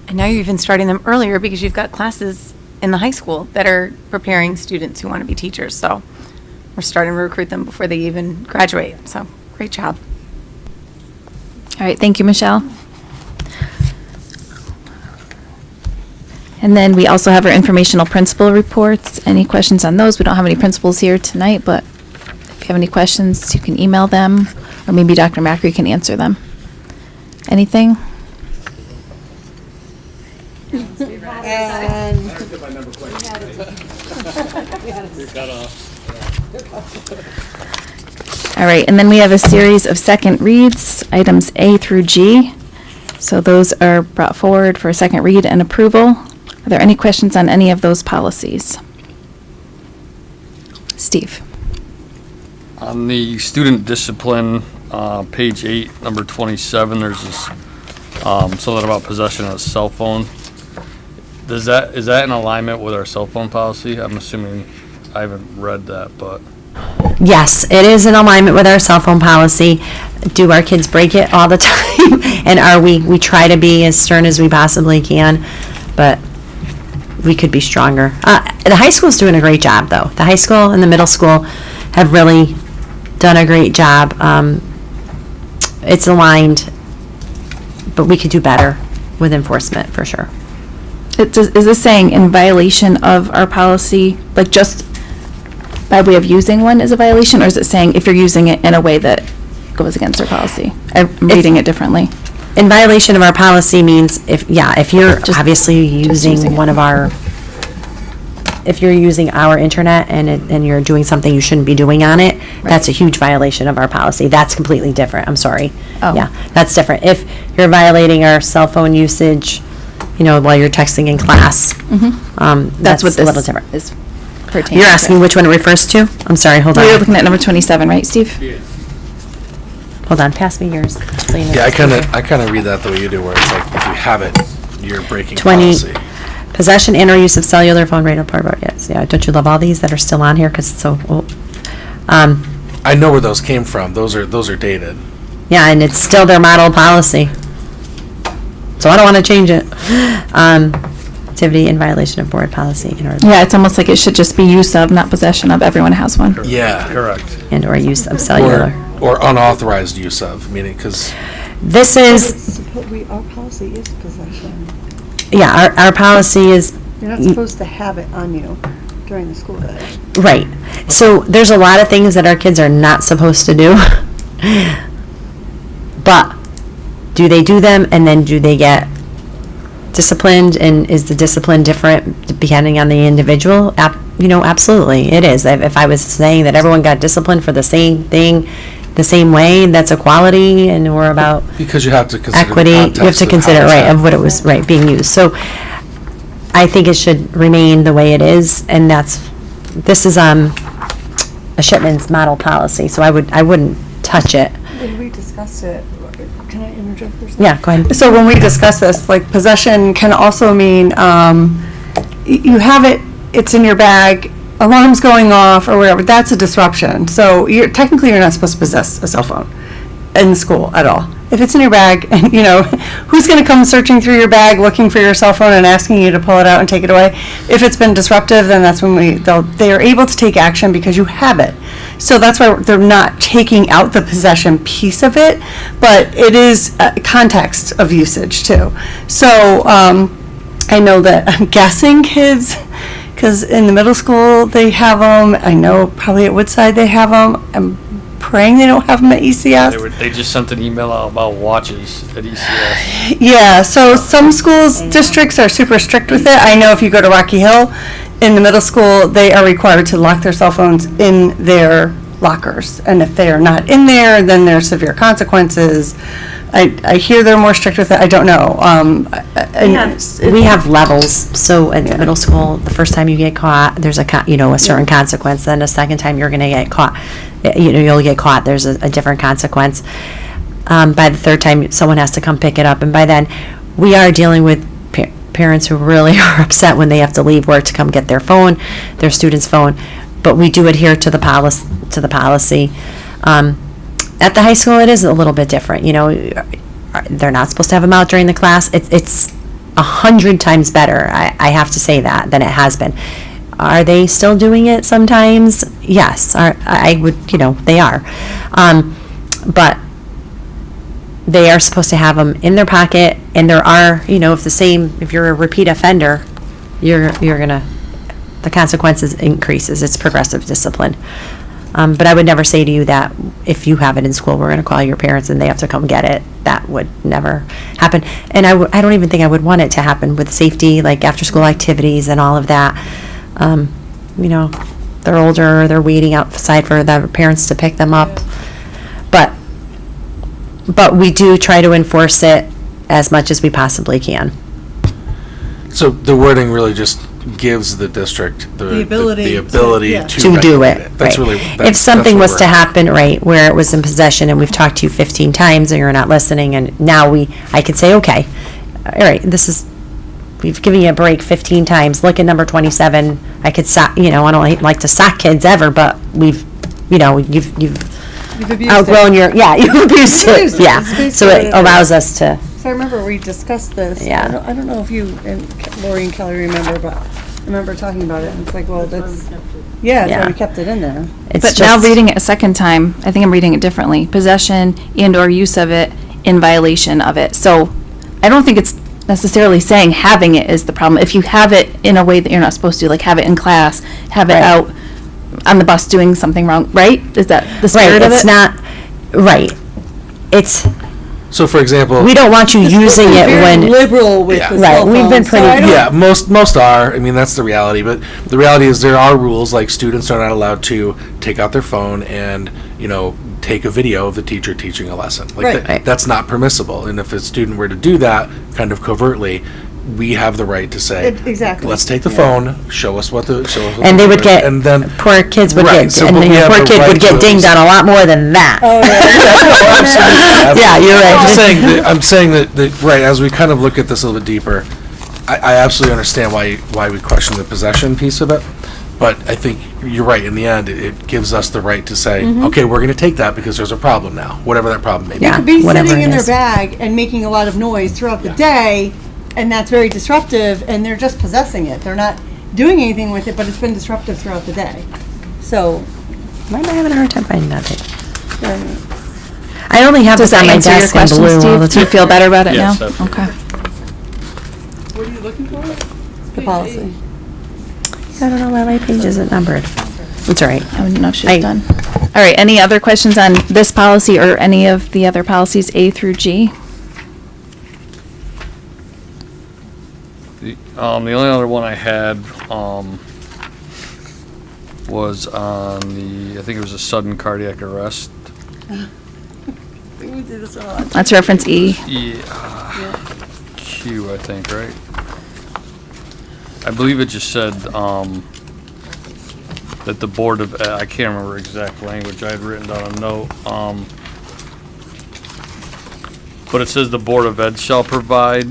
And now you're even starting them earlier because you've got classes in the high school that are preparing students who want to be teachers. So we're starting to recruit them before they even graduate. So great job.
All right, thank you, Michelle. And then we also have our informational principal reports. Any questions on those? We don't have any principals here tonight, but if you have any questions, you can email them, or maybe Dr. Macri can answer them. Anything? All right, and then we have a series of second reads, items A through G. So those are brought forward for a second read and approval. Are there any questions on any of those policies? Steve?
On the student discipline, page 8, number 27, there's this, something about possession of a cell phone. Is that in alignment with our cell phone policy? I'm assuming, I haven't read that, but.
Yes, it is in alignment with our cell phone policy. Do our kids break it all the time? And we try to be as stern as we possibly can, but we could be stronger. The high school's doing a great job, though. The high school and the middle school have really done a great job. It's aligned, but we could do better with enforcement, for sure.
Is this saying in violation of our policy, like just by way of using one is a violation, or is it saying if you're using it in a way that goes against our policy? I'm reading it differently.
In violation of our policy means if you're obviously using one of our, if you're using our internet and you're doing something you shouldn't be doing on it, that's a huge violation of our policy. That's completely different. I'm sorry.
Oh.
Yeah, that's different. If you're violating our cell phone usage, while you're texting in class, that's
what
a little
this
different.
is pertaining
You're
to.
asking which one it refers to? I'm sorry, hold on.
You're looking at number 27, right, Steve?
Hold on, pass me yours. So you know.
Yeah, I kind of read that the way you do, where it's like, if you have it, you're breaking
20,
policy.
possession and or use of cellular phone, radio, part, yes. Yeah, don't you love all these that are still on here because it's so old?
I know where those came from. Those are dated.
Yeah, and it's still their model policy. So I don't want to change it. Activity in violation of board policy
Yeah, it's almost like it should just be use of, not possession of. Everyone has one.
Yeah.
Correct.
and or use of cellular.
Or unauthorized use of, meaning, because.
This is,
Our policy is possession.
yeah, our policy is.
You're not supposed to have it on you during the school day.
Right. So there's a lot of things that our kids are not supposed to do. But do they do them, and then do they get disciplined, and is the discipline different depending on the individual? Absolutely, it is. If I was saying that everyone got disciplined for the same thing, the same way, that's equality, and we're about
Because you have to consider
equity,
the
you have
context
to
of
consider,
how it's
right, of what it
happening.
was, right, being used. So I think it should remain the way it is, and this is a Shipman's model policy, so I wouldn't touch it.
When we discussed it,
can I interject for a second?
Yeah, go ahead.
So when we discuss this, like possession can also mean, you have it, it's in your bag, alarm's going off or whatever, that's a disruption. So technically you're not supposed to possess a cell phone in school at all. If it's in your bag and, who's going to come searching through your bag looking for your cell phone and asking you to pull it out and take it away? If it's been disruptive, then that's when they are able to take action because you have it. So that's why they're not taking out the possession piece of it, but it is context of usage too. So I know that I'm guessing kids, because in the middle school they have them. I know probably at Woodside they have them. I'm praying they don't have them at ECS.
They just sent an email out about watches at ECS.
Yeah, so some schools, districts are super strict with it. I know if you go to Rocky Hill, in the middle school, they are required to lock their cell phones in their lockers. And if they are not in there, then there's severe consequences. I hear they're more strict with it. I don't know.
We have levels. So in middle school, the first time you get caught, there's a certain consequence. Then the second time you're going to get caught, you'll get caught. There's a different consequence. By the third time, someone has to come pick it up. And by then, we are dealing with parents who really are upset when they have to leave work to come get their phone, their student's phone. But we do adhere to the policy. At the high school, it is a little bit different. They're not supposed to have them out during the class. It's 100 times better, I have to say that, than it has been. Are they still doing it sometimes? Yes, I would, they are. But they are supposed to have them in their pocket, and there are, if you're a repeat offender, the consequences increases. It's progressive discipline. But I would never say to you that if you have it in school, we're going to call your parents and they have to come get it. That would never happen. And I don't even think I would want it to happen with safety, like after-school activities and all of that. They're older, they're waiting outside for their parents to pick them up. But we do try to enforce it as much as we possibly can.
So the wording really just gives the district the ability to
do
regulate
it.
That's
right.
really
If something was to happen, right, where it was in possession and we've talked to you 15 times and you're not listening, and now I could say, okay, all right, we've given you a break 15 times. Look at number 27. I could sock, I don't like to sock kids ever, but you've outgrown you've abused it. Yeah. So it allows us to.
So I remember we discussed this.
Yeah.
I don't know if you and Lori and Kelly remember, but I remember talking about it, and it's like, well, that's why we kept it in there.
But now reading it a second time, I think I'm reading it differently. Possession and or use of it in violation of it. So I don't think it's necessarily saying having it is the problem. If you have it in a way that you're not supposed to, like have it in class, have it out on the bus doing something wrong, right? Is that the spirit of it?
It's not, right. It's.
So, for example,
we don't want you using it when
liberal with the cell
We've been pretty.
Most are. I mean, that's the reality. But the reality is there are rules, like students are not allowed to take out their phone and take a video of the teacher teaching a lesson. Like that's not permissible. And if a student were to do that, kind of covertly, we have the right to say,
exactly.
Let's take the phone, show us what the
and they would get,
and then
poor kids would get,
so
and the poor kid would get dinged on a lot more than that.
Oh,
yeah, you're right.
I'm saying that right, as we kind of look at this a little bit deeper, I absolutely understand why we question the possession piece of it, but I think you're right. In the end, it gives us the right to say, okay, we're going to take that because there's a problem now, whatever that problem may be.
It could be sitting in their bag and making a lot of noise throughout the day, and that's very disruptive, and they're just possessing it. They're not doing anything with it, but it's been disruptive throughout the day. So,
why am I having a hard time finding that thing? I only have this on my desk in blue all the time.
Do you feel better about it
Yes,
now?
absolutely.
Okay.
what are you looking for? The policy.
I don't know why my page isn't numbered. It's all right.
I wouldn't know if she's done. All right, any other questions on this policy or any of the other policies, A through G?
The only other one I had, was on I think it was a sudden cardiac arrest.
We do this a lot.
That's reference E.
Q, I think, right? I believe it just said, that the Board of, I can't remember exact language, I had written down a note, but it says the Board of Ed shall provide,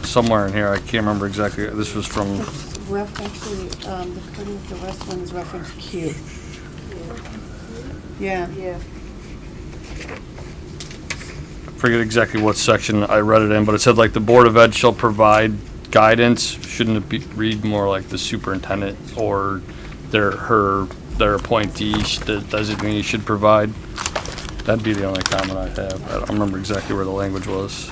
somewhere in here, I can't remember exactly, this was from,
Actually, the rest one is reference Q. Yeah. Yeah.
forget exactly what section I read it in, but it said like the Board of Ed shall provide guidance. Shouldn't it be, read more like the superintendent or their appointee, the designee should provide? That'd be the only comment I have. I don't remember exactly where the language was.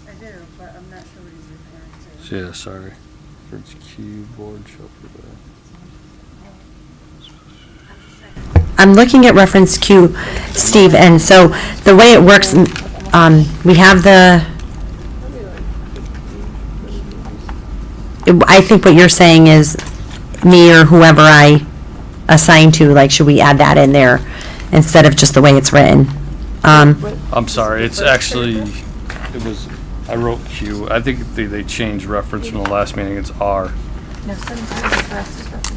I do, but I'm not sure what he's referring to.
Yeah, sorry. Reference Q, board shall provide.
I'm looking at reference Q, Steve, and so the way it works, we have I think what you're saying is me or whoever I assign to, like, should we add that in there instead of just the way it's written?
I'm sorry, it's actually, I wrote Q. I think they changed reference from the last meeting, it's R.
No, sometimes the rest is reference.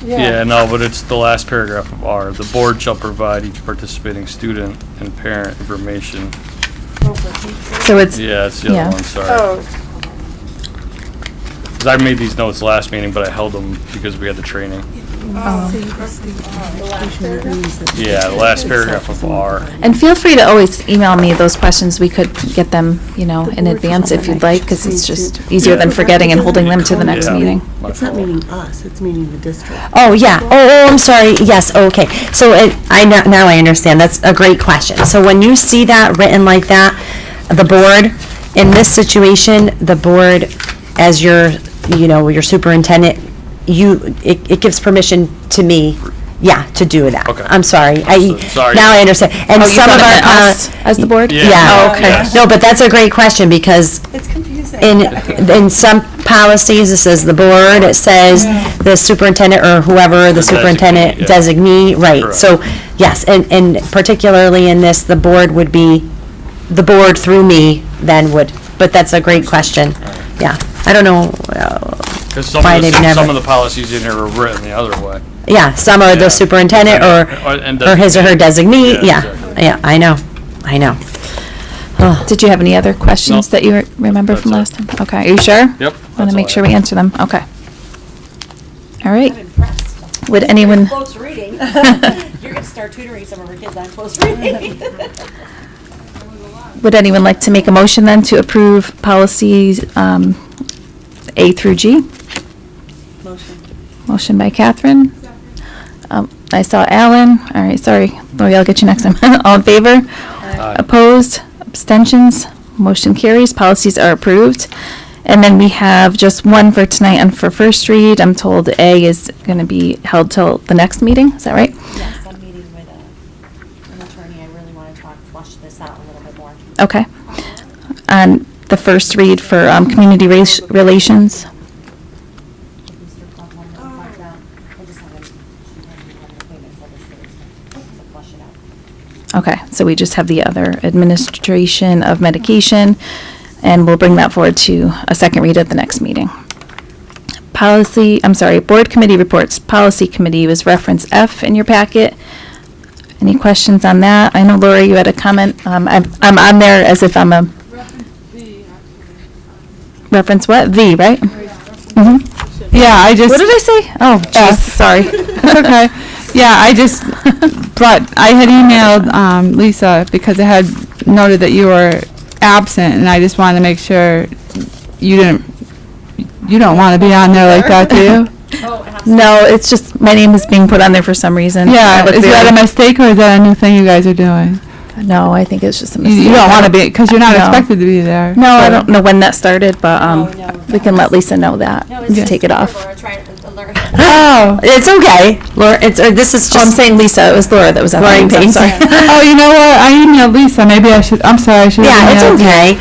Yeah, no, but it's the last paragraph of R. The board shall provide each participating student and parent information.
So it's.
Yeah, it's the
yeah.
other one, sorry.
Oh,
Because I made these notes last meeting, but I held them because we had the training.
Oh.
Yeah, the last paragraph of R.
And feel free to always email me those questions. We could get them, in advance if you'd like, because it's just easier than forgetting and holding them to the next
Yeah.
meeting.
It's not meaning us, it's meaning the district.
Oh, yeah. I'm sorry. Yes, okay. So now I understand. That's a great question. So when you see that written like that, the board, in this situation, the board, as your superintendent, it gives permission to me, to do that.
Okay.
I'm sorry.
Sorry.
Now I understand. And
You
some of
thought it
our,
meant us as the board?
Yeah.
yeah.
Oh, okay.
Yes.
No, but that's a great question because
It's confusing.
in some policies, it says the board, it says the superintendent or whoever the superintendent designee, right.
Correct.
So, yes, and particularly in this, the board would be, the board through me then would, but that's a great question. Yeah, I don't know,
Because some
why
of
they've
the,
never.
some of the policies in here are written the other way.
Yeah, some are
Yeah.
the superintendent
And
or his or her designee,
Yeah,
yeah,
exactly.
yeah, I know. Oh.
Did you have any other questions
No.
that you remember from
That's
last time? Okay, are you sure?
Yep.
Want to make sure we answer them? Okay. All right. Would anyone?
Close reading. You're going to start tutoring some of our kids on close reading.
Would anyone like to make a motion then to approve policies A through G?
Motion.
Motion by Catherine. I saw Alan. All right, sorry. Lori, I'll get you next time. All in favor? Opposed? Abstentions? Motion carries. Policies are approved. And then we have just one for tonight and for first read. I'm told A is going to be held till the next meeting. Is that right?
Yes, I'm meeting with an attorney. I really want to flush this out a little bit more.
Okay. And the first read for community relations.
Mr. Cromwell, I just haven't had an appointment for this Thursday to flush it out.
Okay, so we just have the other administration of medication, and we'll bring that forward to a second read at the next meeting. Board committee reports. Policy committee was reference F in your packet. Any questions on that? I know, Laura, you had a comment. I'm on there as if I'm a. Reference what? V, right? Mm-hmm.
Yeah, I just.
What did I say? Oh, jeez, sorry.
It's okay. Yeah, I had emailed Lisa because I had noted that you were absent, and I just wanted to make sure you don't want to be on there like that, do you?
No, it's just, my name is being put on there for some reason.
Yeah,
I look
is that
very-
a mistake or is that a new thing you guys are doing?
No, I think it's just a
You
mistake.
don't want to be, because you're not
No.
expected to be there.
No, I
so-
don't know when that started, but we can let Lisa know that,
No,
to take it off.
Laura trying to learn.
Oh, it's okay. Laura, this is
Oh, I'm
just,
saying Lisa, it was Laura that was on
Lauren
the I'm
Pace.
sorry.
Oh, you know what? I emailed Lisa. Maybe I should. I'm sorry. I should.
yeah, it's okay.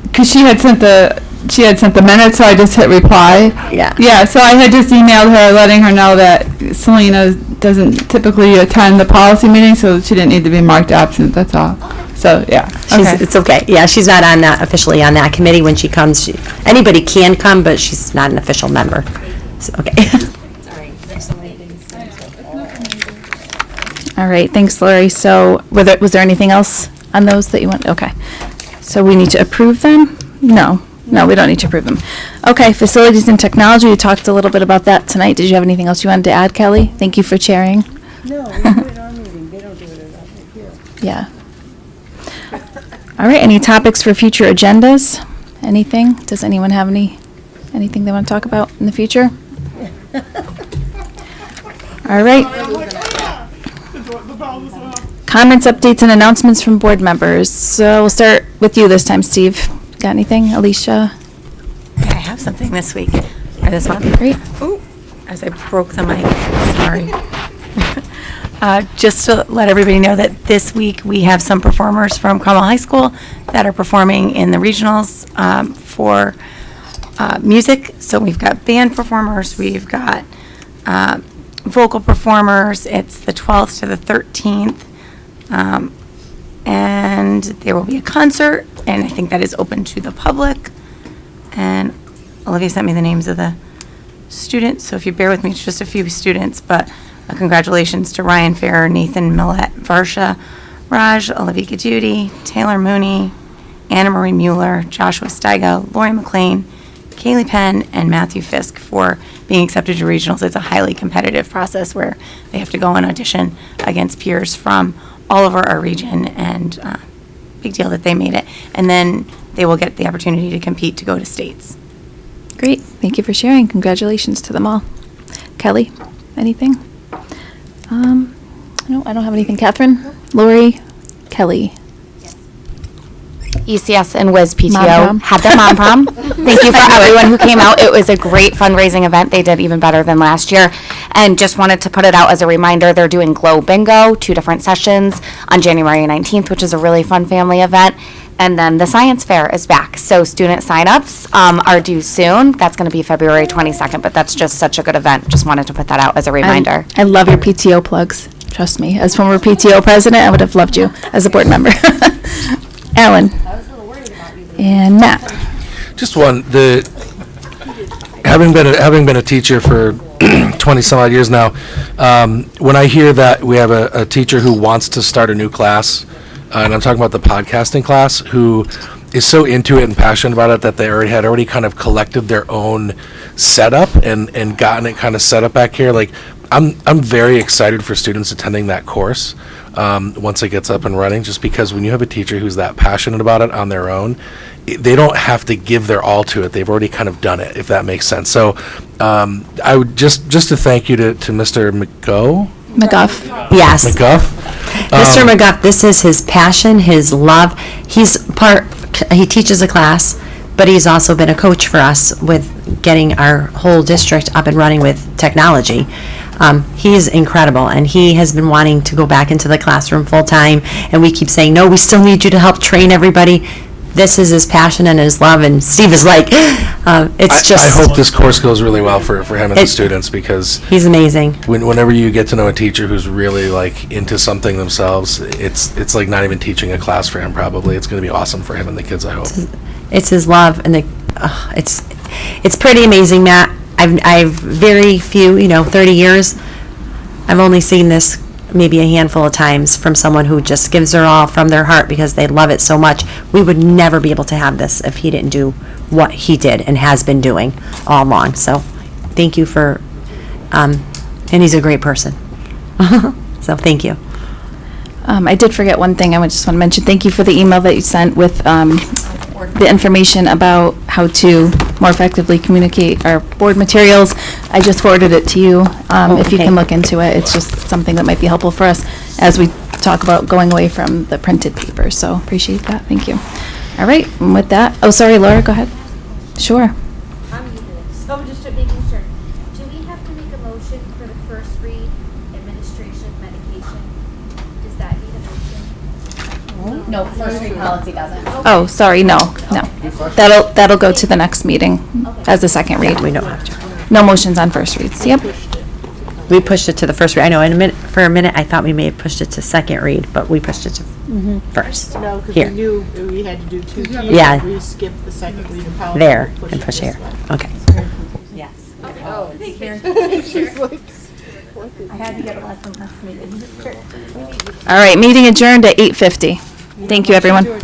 Because she had sent the minutes, so I just hit reply.
Yeah.
Yeah. So I had just emailed her, letting her know that Selena doesn't typically attend the policy meeting, so she didn't need to be marked absent. That's all. So yeah. Okay.
It's okay. Yeah, she's not on that, officially on that committee. When she comes, anybody can come, but she's not an official member. So, okay.
All right, thanks, Lori. So was there anything else on those that you want? Okay. So we need to approve them? No, we don't need to approve them. Okay, facilities and technology, we talked a little bit about that tonight. Did you have anything else you wanted to add, Kelly? Thank you for chairing.
No, we do it in our meeting, they don't do it at our here.
Yeah. All right, any topics for future agendas? Anything? Does anyone have anything they want to talk about in the future? All right. Comments, updates, and announcements from board members. So we'll start with you this time, Steve. Got anything? Alicia?
I have something this week, or this month.
Great.
Ooh, as I broke the mic, sorry. Just to let everybody know that this week we have some performers from Cromwell High School that are performing in the regionals for music. So we've got band performers, we've got vocal performers. It's the 12th to the 13th. And there will be a concert, and I think that is open to the public. And Olivia sent me the names of the students, so if you bear with me, it's just a few students, but congratulations to Ryan Farrer, Nathan Millett, Varsha, Raj, Olivia Gajudi, Taylor Mooney, Anna Marie Mueller, Joshua Steigo, Lori McLean, Kaylee Penn, and Matthew Fisk for being accepted to regionals. It's a highly competitive process where they have to go and audition against peers from all over our region, and big deal that they made it. And then they will get the opportunity to compete to go to states.
Great. Thank you for sharing. Congratulations to them all. Kelly, anything? No, I don't have anything. Catherine? Lori? Kelly?
ECS and Wiz
Mom
PTO
prom.
had their mom prom. Thank you for everyone who came out. It was a great fundraising event. They did even better than last year. And just wanted to put it out as a reminder, they're doing Glow Bingo, 2 different sessions on January 19th, which is a really fun family event. And then the science fair is back. So student signups are due soon. That's going to be February 22nd, but that's just such a good event. Just wanted to put that out as a reminder.
I love your PTO plugs. Trust me. As former PTO president, I would have loved you as a board member. Alan? And Matt?
Just one, having been a teacher for 20 some odd years now, when I hear that we have a teacher who wants to start a new class, and I'm talking about the podcasting class, who is so into it and passionate about it that they had already kind of collected their own setup and gotten it kind of set up back here. Like, I'm very excited for students attending that course once it gets up and running, just because when you have a teacher who's that passionate about it on their own, they don't have to give their all to it. They've already kind of done it, if that makes sense. So I would just to thank you to Mr.
McGuff.
Yes.
McGuff.
Mr. McGuff, this is his passion, his love. He teaches a class, but he's also been a coach for us with getting our whole district up and running with technology. He's incredible, and he has been wanting to go back into the classroom full time, and we keep saying, no, we still need you to help train everybody. This is his passion and his love, and Steve is like, it's just...
I hope this course goes really well for him and the students, because...
He's amazing.
Whenever you get to know a teacher who's really, like, into something themselves, it's like not even teaching a class for him, probably. It's going to be awesome for him and the kids, I hope.
It's his love, and it's pretty amazing, Matt. I've very few, 30 years, I've only seen this maybe a handful of times from someone who just gives their all from their heart because they love it so much. We would never be able to have this if he didn't do what he did and has been doing all along. So thank you for, and he's a great person. So thank you.
I did forget one thing. I just want to mention, thank you for the email that you sent with the information about how to more effectively communicate our board materials. I just forwarded it to you. If you can look into it, it's just something that might be helpful for us as we talk about going away from the printed paper. So appreciate that. Thank you. All right. And with that, oh, sorry, Laura, go ahead. Sure.
So just making sure, do we have to make a motion for the first read administration of medication? Does that need a motion?
No, first read policy doesn't. Oh, sorry, no. That'll go to the next meeting as a second read.
We don't have to.
No motions on first reads. Yep.
We pushed it to the first read. I know for a minute I thought we may have pushed it to second read, but we pushed it to first.
No, because
Here.
we knew we had to do 2 here.
Yeah.
We skipped the second read of policy.
There,
and
and push
it
here.
this way.
Okay.
Yes.
Oh, thank you.
I had to get a lesson last meeting. All right, meeting adjourned at 8:50. Thank you, everyone.